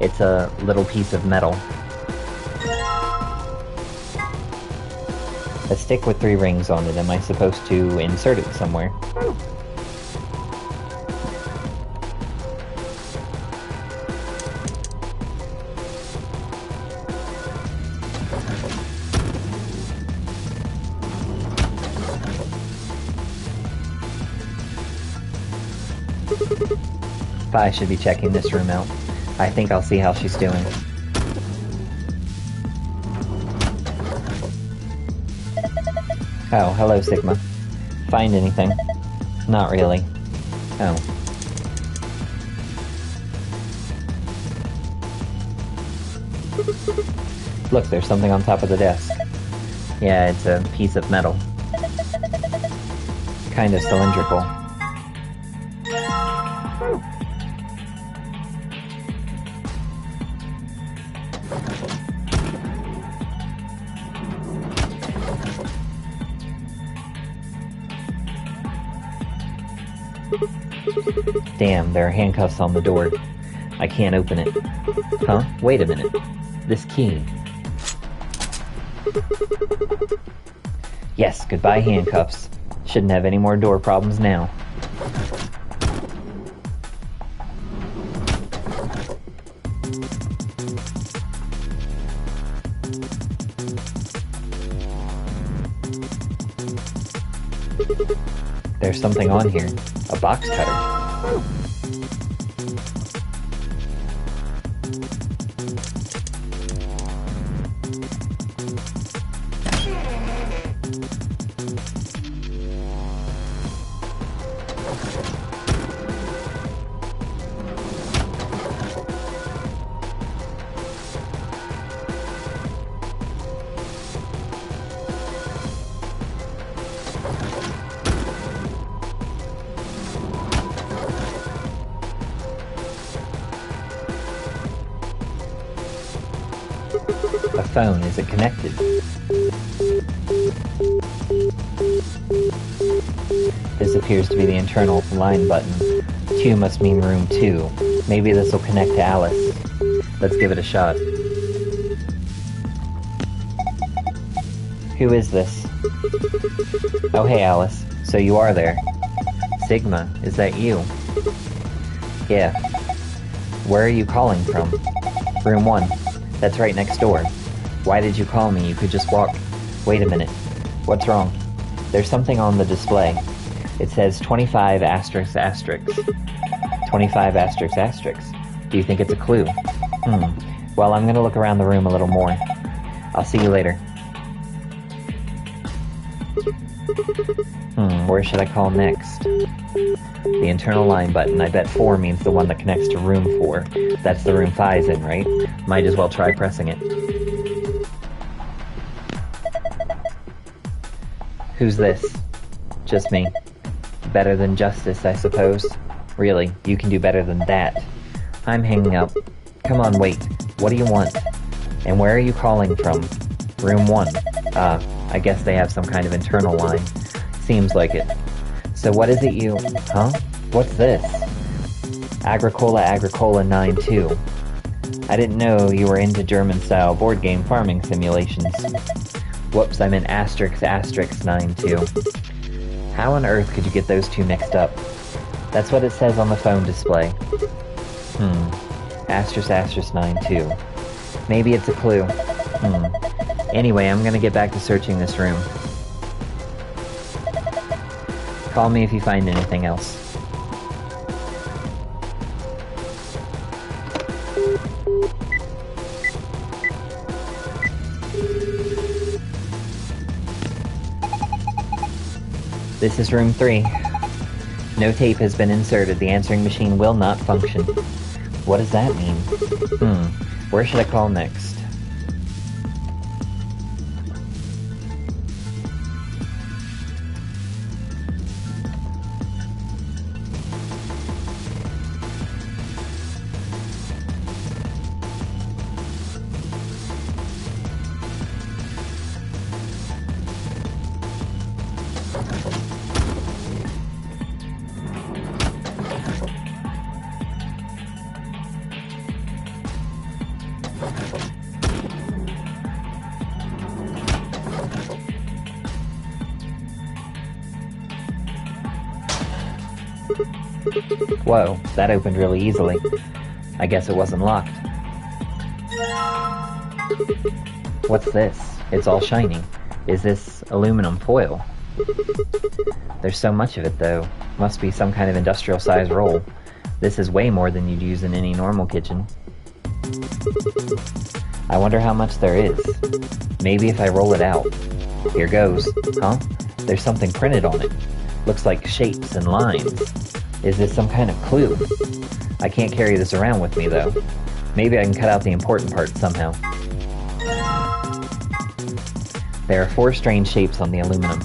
It's a little piece of metal. A stick with 3 rings on it. Am I supposed to insert it somewhere? I should be checking this room out. I think I'll see how she's doing. Oh, hello, Sigma. Find anything? Not really. Oh. Look, there's something on top of the desk. Yeah, it's a piece of metal. Kind of cylindrical. Damn, there are handcuffs on the door. I can't open it. Huh? Wait a minute. This key. Yes, goodbye handcuffs. Shouldn't have any more door problems now. There's something on here. A box cutter. A phone. Is it connected? This appears to be the internal line button. 2 must mean room 2. Maybe this will connect to Alice. Let's give it a shot. Who is this? Oh, hey, Alice. So you are there. Sigma, is that you? Yeah. Where are you calling from? Room 1. That's right next door. Why did you call me? You could just walk. Wait a minute. What's wrong? There's something on the display. It says 25 asterisk asterisk. 25 asterisk asterisk. Do you think it's a clue? Well, I'm gonna look around the room a little more. I'll see you later. Where should I call next? The internal line button. I bet 4 means the one that connects to room 4. That's the room Phi's in, right? Might as well try pressing it. Who's this? Just me. Better than justice, I suppose. Really, you can do better than that. I'm hanging up. Come on, wait. What do you want? And where are you calling from? Room 1. I guess they have some kind of internal line. Seems like it. So what is it you... Huh? What's this? Agricola 9-2. I didn't know you were into German-style board game farming simulations. Whoops, I meant asterisk 9-2. How on earth could you get those two mixed up? That's what it says on the phone display. Asterisk 9-2. Maybe it's a clue. Anyway, I'm gonna get back to searching this room. Call me if you find anything else. This is room 3. No tape has been inserted. The answering machine will not function. What does that mean? Where should I call next? Whoa, that opened really easily. I guess it wasn't locked. What's this? It's all shiny. Is this aluminum foil? There's so much of it, though. Must be some kind of industrial-sized roll. This is way more than you'd use in any normal kitchen. I wonder how much there is. Maybe if I roll it out. Here goes. Huh? There's something printed on it. Looks like shapes and lines. Is this some kind of clue? I can't carry this around with me, though. Maybe I can cut out the important parts somehow. There are 4 strange shapes on the aluminum.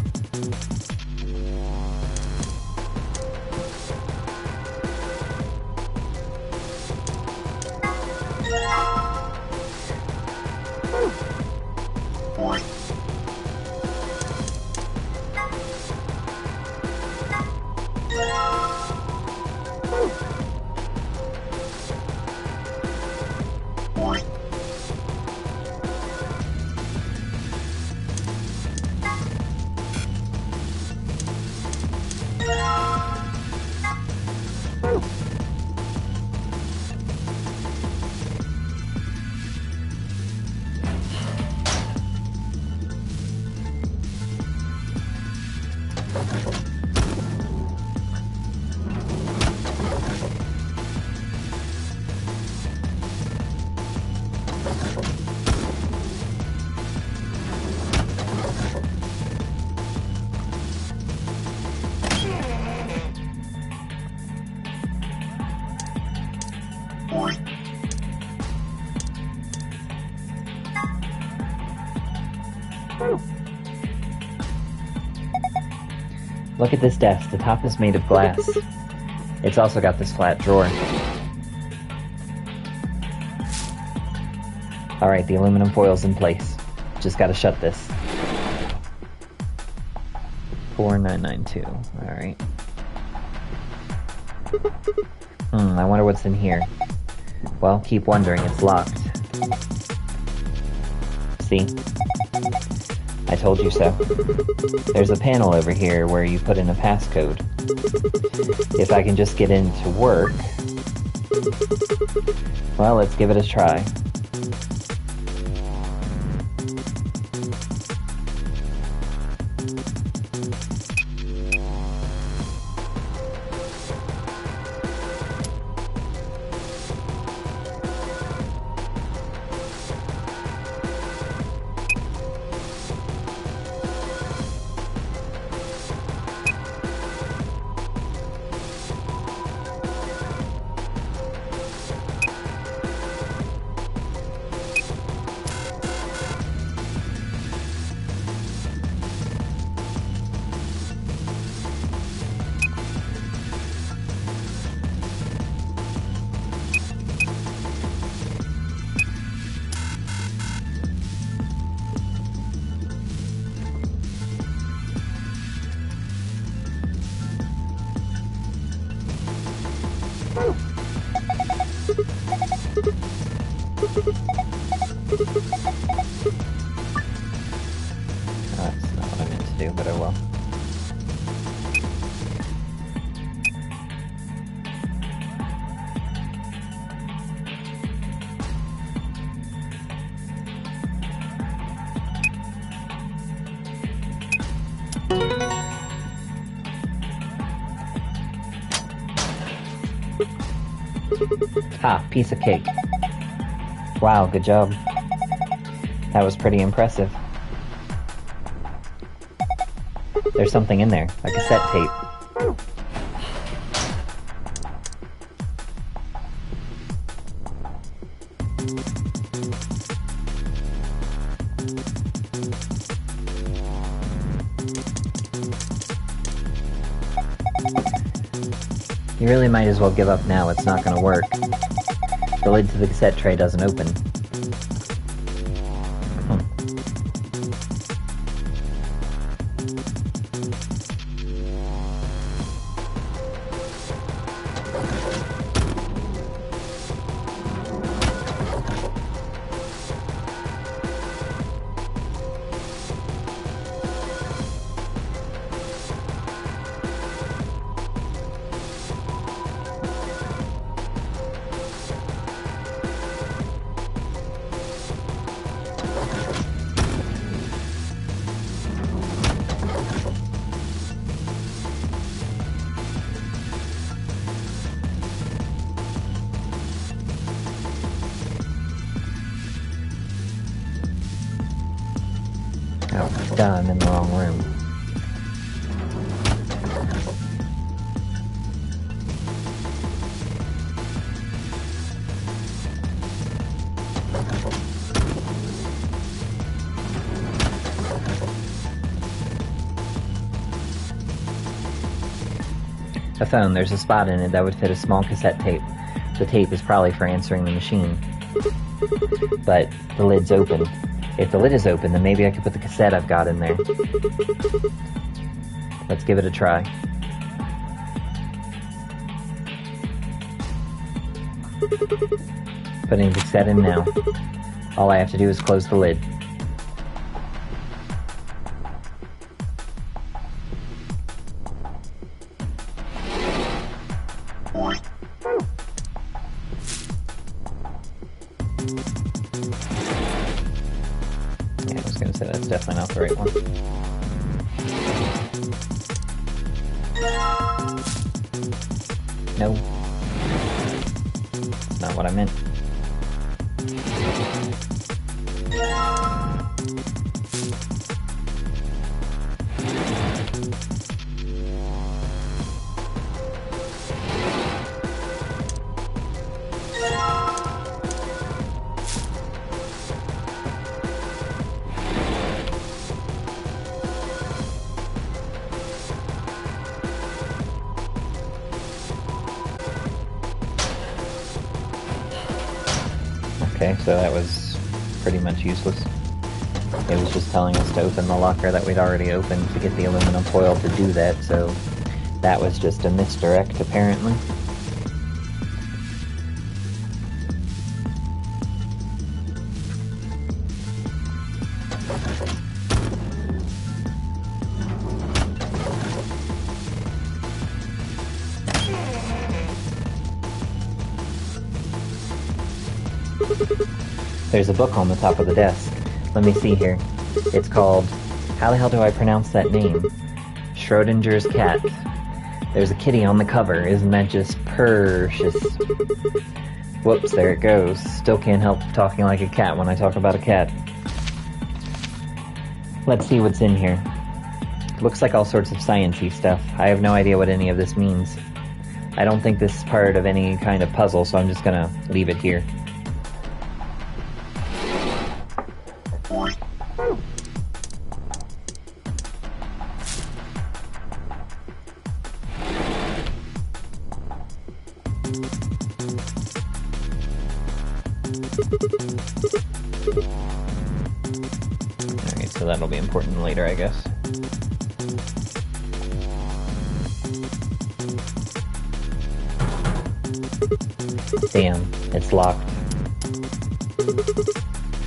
Look at this desk. The top is made of glass. It's also got this flat drawer. Alright, the aluminum foil's in place. Just gotta shut this. 4992. Alright. I wonder what's in here. Well, keep wondering. It's locked. See? I told you so. There's a panel over here where you put in a passcode. If I can just get in to work... Well, let's give it a try. That's not what I meant to do, but I will. Ah, piece of cake. Wow, good job. That was pretty impressive. There's something in there, a cassette tape. You really might as well give up now, it's not gonna work. The lid to the cassette tray doesn't open. Oh, duh, I'm in the wrong room. A phone, there's a spot in it that would fit a small cassette tape. The tape is probably for answering the machine. But the lid's open. If the lid is open, then maybe I could put the cassette I've got in there. Let's give it a try. Putting the cassette in now. All I have to do is close the lid. Yeah, I was going to say that's definitely not the right one. No. Not what I meant. Okay, so that was pretty much useless. It was just telling us to open the locker that we'd already opened to get the aluminum foil to do that, so that was just a misdirect, apparently. There's a book on the top of the desk. Let me see here. It's called... How the hell do I pronounce that name? Schrodinger's Cat. There's a kitty on the cover. Isn't that just precious? Whoops, there it goes. Still can't help talking like a cat when I talk about a cat. Let's see what's in here. Looks like all sorts of sciencey stuff. I have no idea what any of this means. I don't think this is part of any kind of puzzle, so I'm just gonna leave it here. Alright, so that'll be important later, I guess. Damn, it's locked.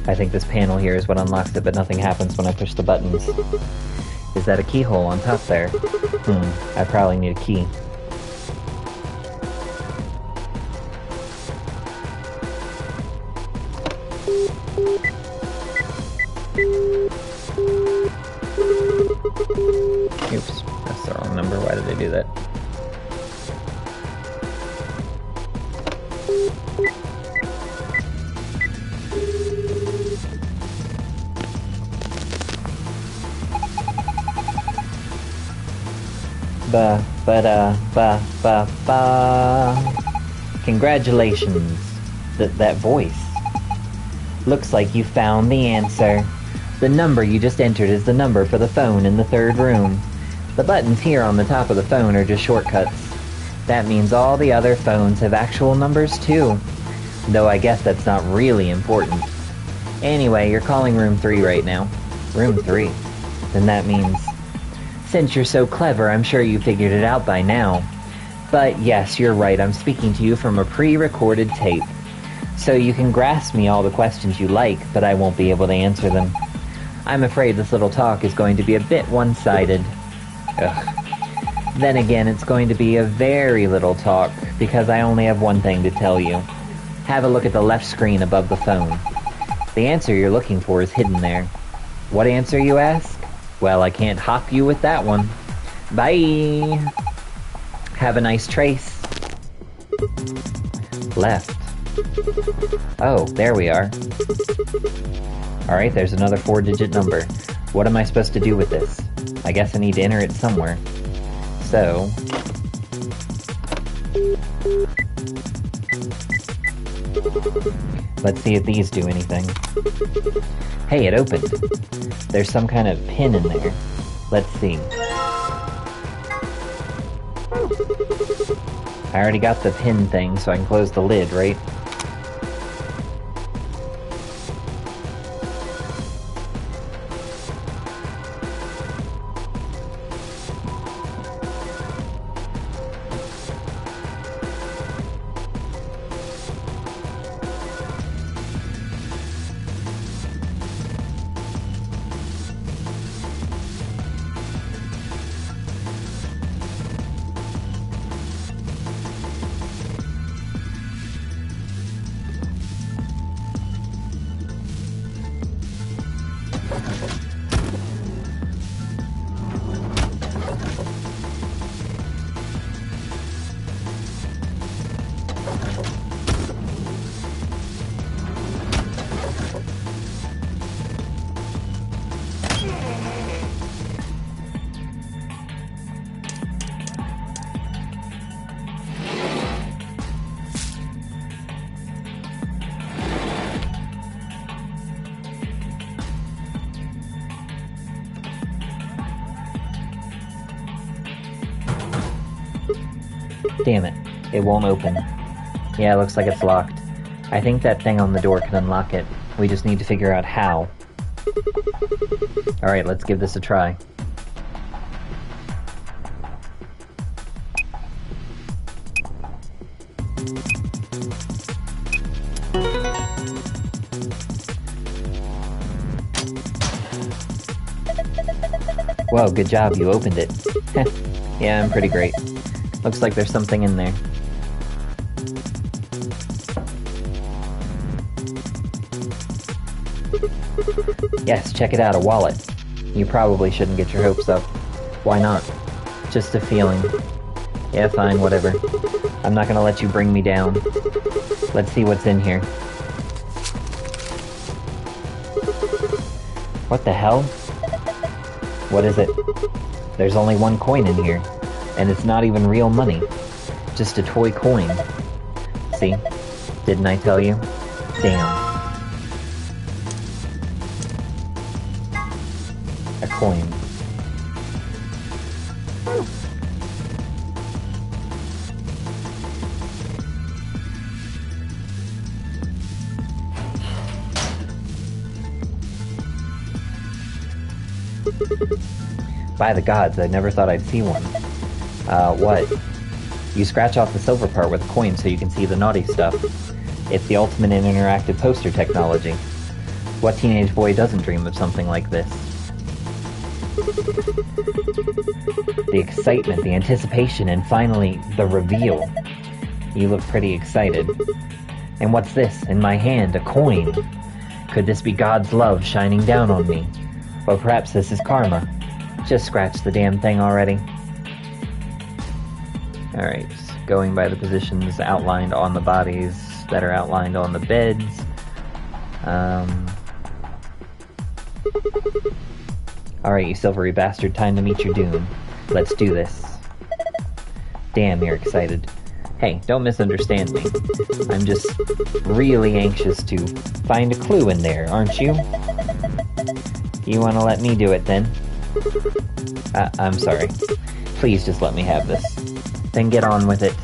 I think this panel here is what unlocks it, but nothing happens when I push the buttons. Is that a keyhole on top there? I probably need a key. Oops, that's the wrong number. Why did I do that? Congratulations. That voice. Looks like you found the answer. The number you just entered is the number for the phone in the third room. The buttons here on the top of the phone are just shortcuts. That means all the other phones have actual numbers too. Though I guess that's not really important. Anyway, you're calling room 3 right now. Room 3? Then that means... Since you're so clever, I'm sure you figured it out by now. But yes, you're right, I'm speaking to you from a pre-recorded tape. So you can grasp me all the questions you like, but I won't be able to answer them. I'm afraid this little talk is going to be a bit one-sided. Ugh. Then again, it's going to be a very little talk, because I only have one thing to tell you. Have a look at the left screen above the phone. The answer you're looking for is hidden there. What answer, you ask? Well, I can't hop you with that one. Bye! Have a nice trace. Left. Oh, there we are. Alright, there's another 4-digit number. What am I supposed to do with this? I guess I need to enter it somewhere. So... let's see if these do anything. Hey, it opened. There's some kind of pin in there. Let's see. I already got the pin thing, so I can close the lid, right? Damn it. It won't open. Yeah, it looks like it's locked. I think that thing on the door can unlock it. We just need to figure out how. Alright, let's give this a try. Whoa, good job, you opened it. Yeah, I'm pretty great. Looks like there's something in there. Yes, check it out, a wallet. You probably shouldn't get your hopes up. Why not? Just a feeling. Yeah, fine, whatever. I'm not gonna let you bring me down. Let's see what's in here. What the hell? What is it? There's only one coin in here. And it's not even real money. Just a toy coin. See? Didn't I tell you? Damn. A coin. By the gods, I never thought I'd see one. What? You scratch off the silver part with a coin so you can see the naughty stuff. It's the ultimate in interactive poster technology. What teenage boy doesn't dream of something like this? The excitement, the anticipation, and finally, the reveal. You look pretty excited. And what's this? In my hand, a coin. Could this be God's love shining down on me? Or perhaps this is karma. Just scratch the damn thing already. Alright, going by the positions outlined on the bodies that are outlined on the beds. Alright, you silvery bastard, time to meet your doom. Let's do this. Damn, you're excited. Hey, don't misunderstand me. I'm just really anxious to find a clue in there, aren't you? You want to let me do it then? I'm sorry. Please just let me have this. Then get on with it.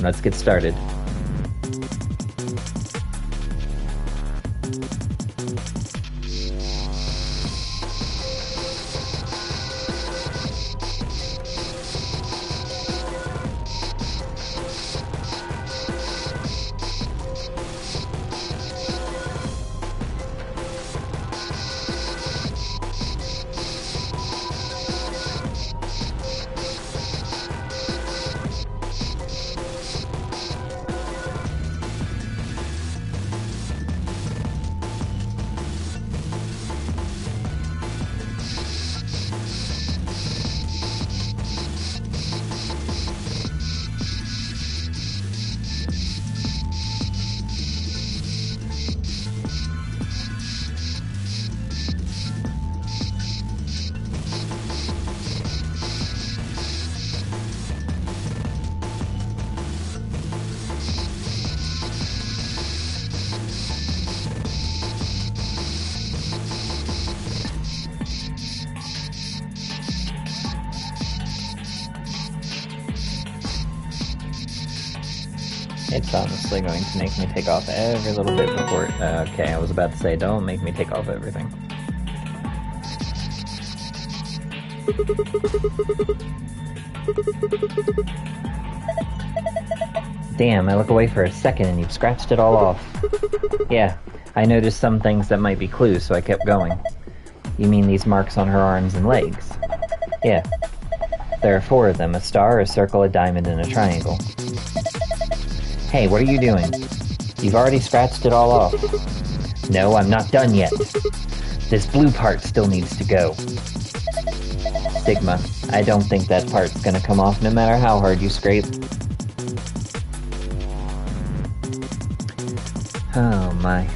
Let's get started. It's honestly going to make me take off every little bit before... okay, I was about to say, don't make me take off everything. Damn, I look away for a second and you've scratched it all off. Yeah, I noticed some things that might be clues, so I kept going. You mean these marks on her arms and legs? Yeah. There are 4 of them, a star, a circle, a diamond, and a triangle. Hey, what are you doing? You've already scratched it all off. No, I'm not done yet. This blue part still needs to go. Sigma, I don't think that part's gonna come off no matter how hard you scrape. Oh my.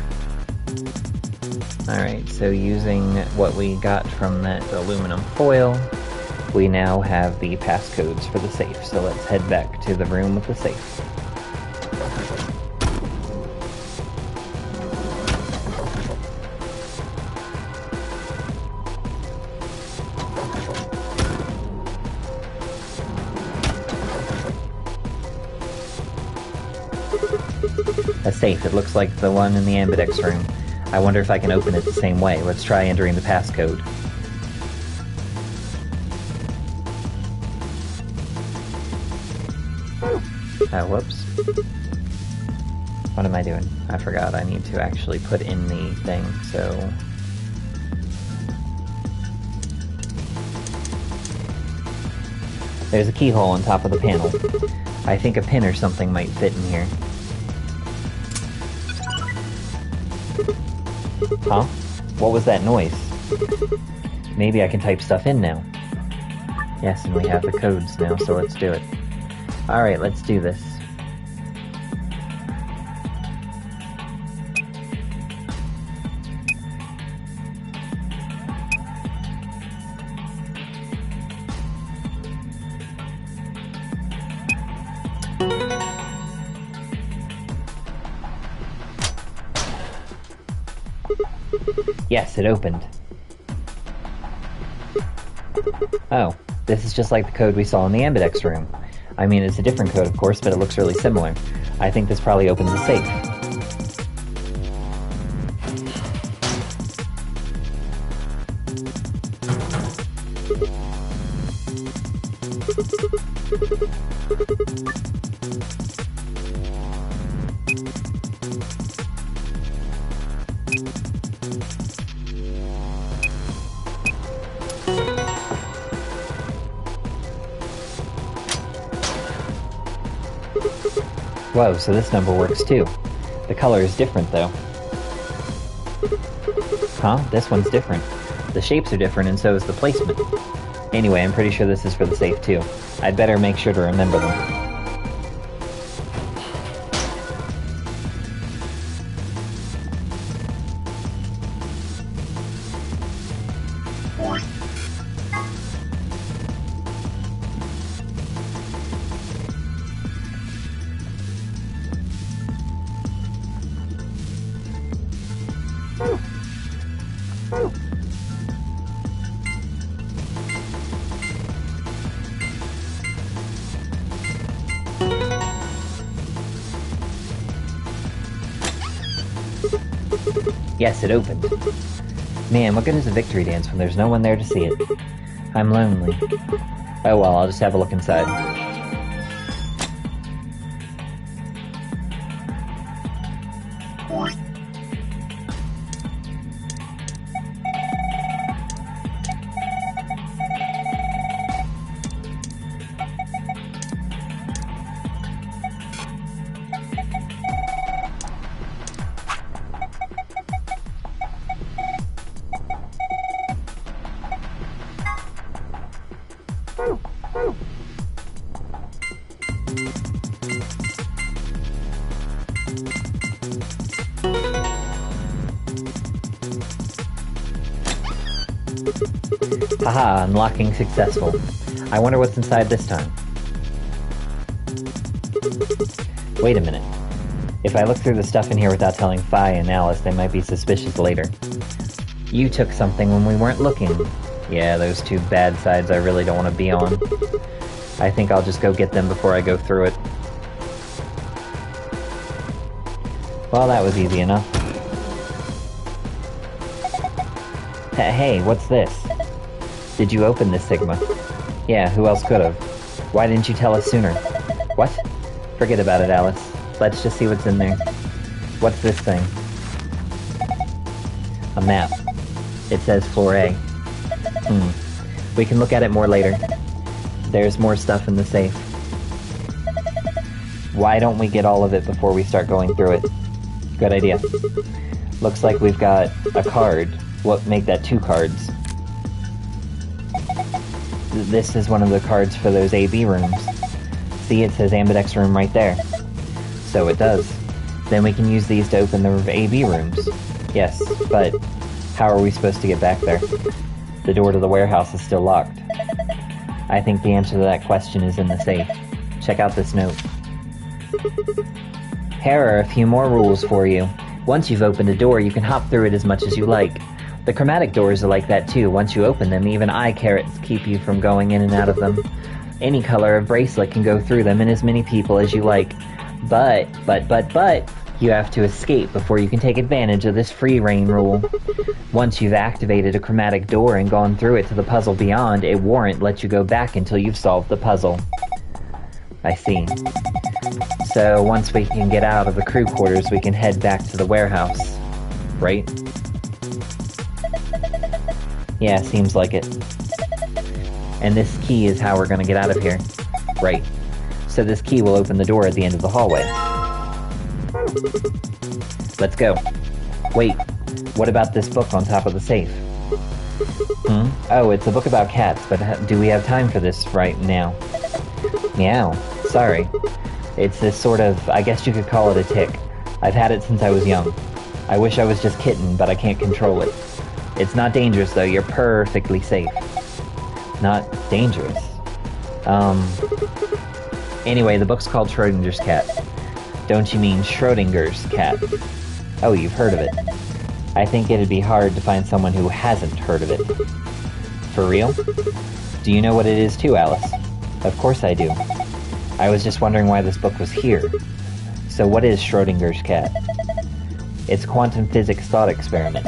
Alright, so using what we got from that aluminum foil, we now have the passcodes for the safe, so let's head back to the room with the safe. A safe, it looks like the one in the ambidex room. I wonder if I can open it the same way. Let's try entering the passcode. Oh, whoops. What am I doing? I forgot I need to actually put in the thing, so... There's a keyhole on top of the panel. I think a pin or something might fit in here. Huh? What was that noise? Maybe I can type stuff in now. Yes, and we have the codes now, so let's do it. Alright, let's do this. Yes, it opened. Oh, this is just like the code we saw in the ambidex room. I mean, it's a different code, of course, but it looks really similar. I think this probably opens the safe. Whoa, so this number works too. The color is different, though. Huh? This one's different. The shapes are different, and so is the placement. Anyway, I'm pretty sure this is for the safe, too. I'd better make sure to remember them. Yes, it opened. Man, what good is a victory dance when there's no one there to see it? I'm lonely. Oh well, I'll just have a look inside. Haha, unlocking successful. I wonder what's inside this time. Wait a minute. If I look through the stuff in here without telling Fi and Alice, they might be suspicious later. You took something when we weren't looking. Yeah, those two bad sides I really don't want to be on. I think I'll just go get them before I go through it. Well, that was easy enough. Hey, what's this? Did you open this, Sigma? Yeah, who else could have? Why didn't you tell us sooner? What? Forget about it, Alice. Let's just see what's in there. What's this thing? A map. It says Floor A. We can look at it more later. There's more stuff in the safe. Why don't we get all of it before we start going through it? Good idea. Looks like we've got a card. What make that 2 cards? This is one of the cards for those AB rooms. See, it says Ambidex room right there. So it does. Then we can use these to open the AB rooms. Yes, but how are we supposed to get back there? The door to the warehouse is still locked. I think the answer to that question is in the safe. Check out this note. Here are a few more rules for you. Once you've opened a door, you can hop through it as much as you like. The chromatic doors are like that too. Once you open them, even eye carrots keep you from going in and out of them. Any color of bracelet can go through them and as many people as you like. But, you have to escape before you can take advantage of this free reign rule. Once you've activated a chromatic door and gone through it to the puzzle beyond, it won't let you go back until you've solved the puzzle. I see. So once we can get out of the crew quarters, we can head back to the warehouse. Right? Yeah, seems like it. And this key is how we're gonna get out of here. Right. So this key will open the door at the end of the hallway. Let's go. Wait, what about this book on top of the safe? Oh, it's a book about cats, but do we have time for this right now? Meow. Sorry. It's this sort of, I guess you could call it a tick. I've had it since I was young. I wish I was just kitten, but I can't control it. It's not dangerous, though. You're perfectly safe. Not dangerous. Anyway, the book's called Schrodinger's Cat. Don't you mean Schrodinger's cat? Oh, you've heard of it. I think it'd be hard to find someone who hasn't heard of it. For real? Do you know what it is too, Alice? Of course I do. I was just wondering why this book was here. So what is Schrodinger's cat? It's quantum physics thought experiment.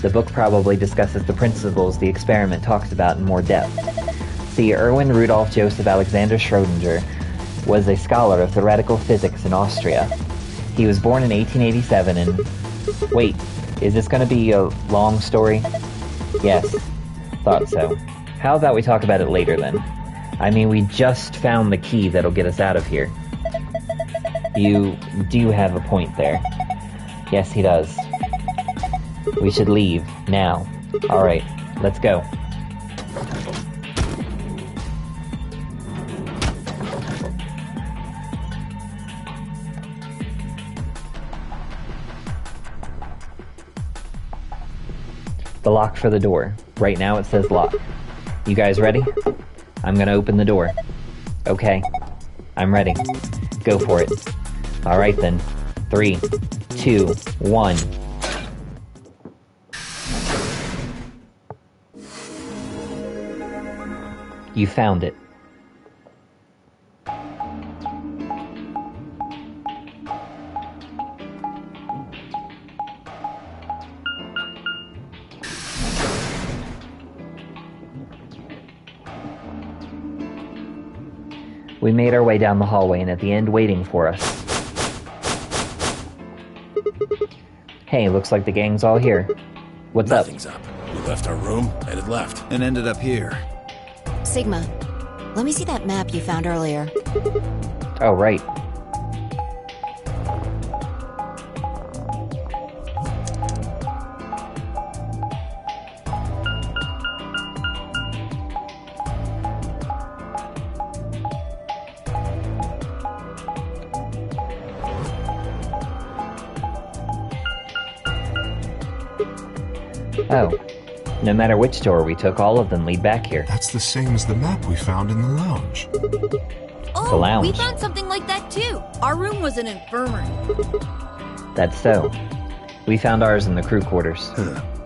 The book probably discusses the principles the experiment talks about in more depth. See, Erwin Rudolf Joseph Alexander Schrödinger was a scholar of theoretical physics in Austria. He was born in 1887 and... Wait, is this gonna be a long story? Yes, thought so. How about we talk about it later then? I mean, we just found the key that'll get us out of here. You do have a point there. Yes, he does. We should leave, now. Alright, let's go. The lock for the door. Right now it says lock. You guys ready? I'm gonna open the door. Okay. I'm ready. Go for it. Alright then. 3, 2, 1. You found it. We made our way down the hallway and at the end waiting for us. Hey, looks like the gang's all here. What's Nothing's up? We left our room, headed left. And ended up here. Sigma, let me see that map you found earlier. Oh, right. Oh. No matter which door we took, all of them lead back here. That's the same as the map we found in the lounge. Oh, The lounge. we found something like that too. Our room was an infirmary. That's so. We found ours in the crew quarters.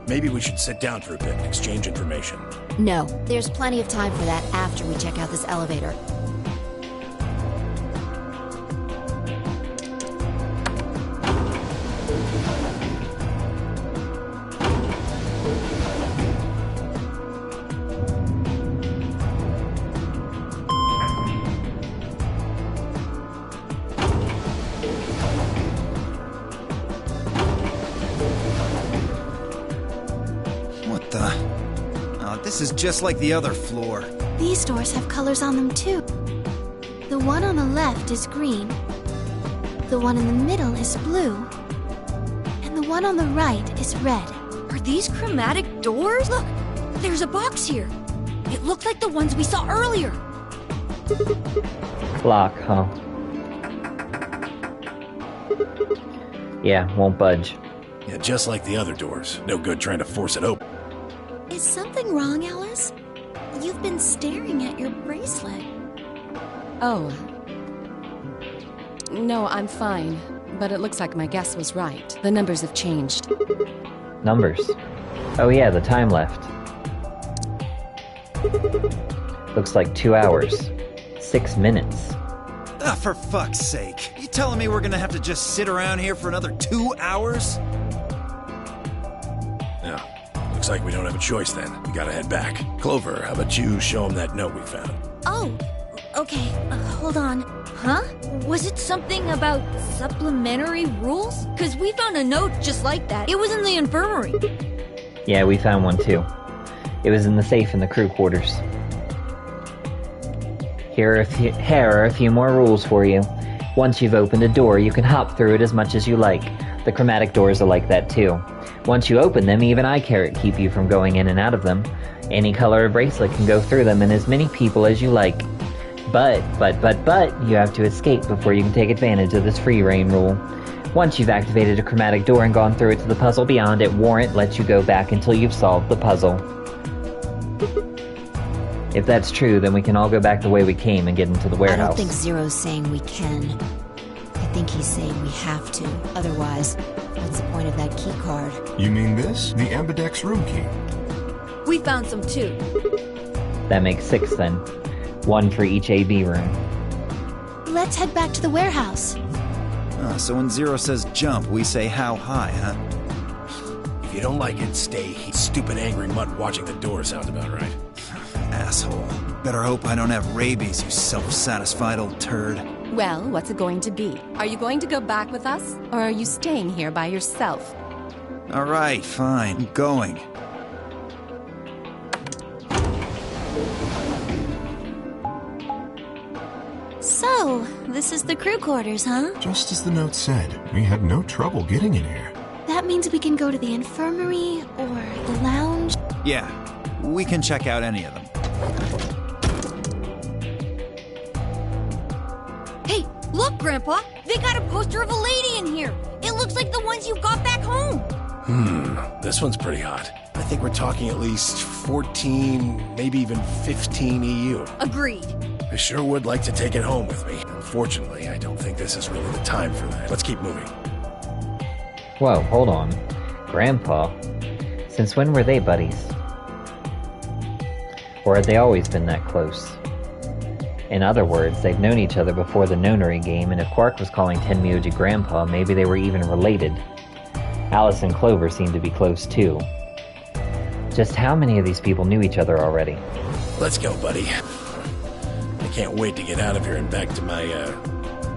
Maybe we should sit down for a bit and exchange information. No, there's plenty of time for that after we check out this elevator. This is just like the other floor. These doors have colors on them too. The one on the left is green. The one in the middle is blue. And the one on the right is red. Are these chromatic doors? Look, there's a box here. It looked like the ones we saw earlier. Lock, huh? Yeah, won't budge. Yeah, just like the other doors. No good trying to force it open. Is something wrong, Alice? You've been staring at your bracelet. Oh. No, I'm fine. But it looks like my guess was right. The numbers have changed. Numbers. Oh yeah, the time left. Looks like 2 hours. 6 minutes. Ah, for fuck's sake. You telling me we're gonna have to just sit around here for another 2 hours? Yeah, looks like we don't have a choice then. We gotta head back. Clover, how about you show him that note we found? Oh, okay, hold on. Huh? Was it something about supplementary rules? Because we found a note just like that. It was in the infirmary. Yeah, we found one too. It was in the safe in the crew quarters. Here are a few more rules for you. Once you've opened a door, you can hop through it as much as you like. The chromatic doors are like that too. Once you open them, even I can't keep you from going in and out of them. Any color of bracelet can go through them and as many people as you like. But, you have to escape before you can take advantage of this free reign rule. Once you've activated a chromatic door and gone through it to the puzzle beyond it, Warrant lets you go back until you've solved the puzzle. If that's true, then we can all go back the way we came and get into the warehouse. I don't think Zero's saying we can. I think he's saying we have to. Otherwise, what's the point of that key card? You mean this? The Ambidex room key? We found some too. That makes 6 then. 1 for each AB room. Let's head back to the warehouse. So when Zero says jump, we say how high, huh? If you don't like it, stay here. Stupid angry mutt watching the door sounds about right. Asshole. Better hope I don't have rabies, you self-satisfied old turd. Well, what's it going to be? Are you going to go back with us, or are you staying here by yourself? Alright, fine. I'm going. So, this is the crew quarters, huh? Just as the note said, we had no trouble getting in here. That means we can go to the infirmary or the lounge. Yeah, we can check out any of them. Hey, look, Grandpa! They got a poster of a lady in here! It looks like the ones you got back home! This one's pretty hot. I think we're talking at least 14, maybe even 15 EU. Agreed. I sure would like to take it home with me. Unfortunately, I don't think this is really the time for that. Let's keep moving. Whoa, hold on. Grandpa? Since when were they buddies? Or had they always been that close? In other words, they've known each other before the nonary game, and if Quark was calling Tenmyoji Grandpa, maybe they were even related. Alice and Clover seemed to be close too. Just how many of these people knew each other already? Let's go, buddy. I can't wait to get out of here and back to my,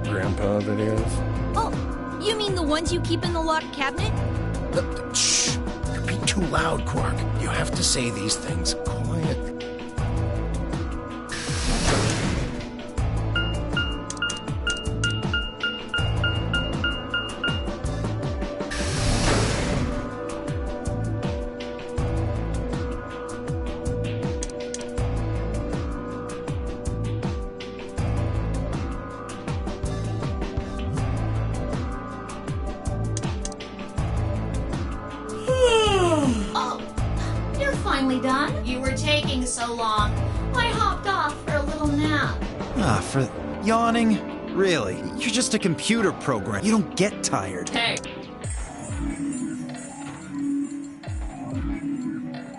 grandpa videos. Oh, you mean the ones you keep in the locked cabinet? Shh! You're being too loud, Quark. You have to say these things quietly. Done? You were taking so long. I hopped off for a little nap. For yawning? Really? You're just a computer program. You don't get tired. Hey.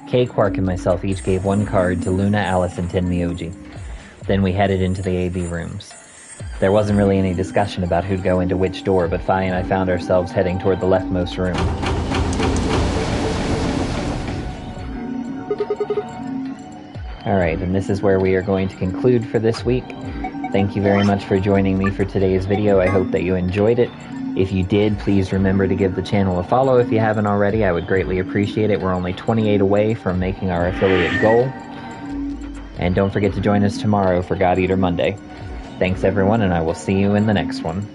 Kay, Quark, and myself each gave 1 card to Luna, Alice, and Tenmyoji. Then we headed into the AB rooms. There wasn't really any discussion about who'd go into which door, but Fi and I found ourselves heading toward the leftmost room. Alright, and this is where we are going to conclude for this week. Thank you very much for joining me for today's video. I hope that you enjoyed it. If you did, please remember to give the channel a follow if you haven't already. I would greatly appreciate it. We're only 28 away from making our affiliate goal. And don't forget to join us tomorrow for God Eater Monday. Thanks everyone, and I will see you in the next one.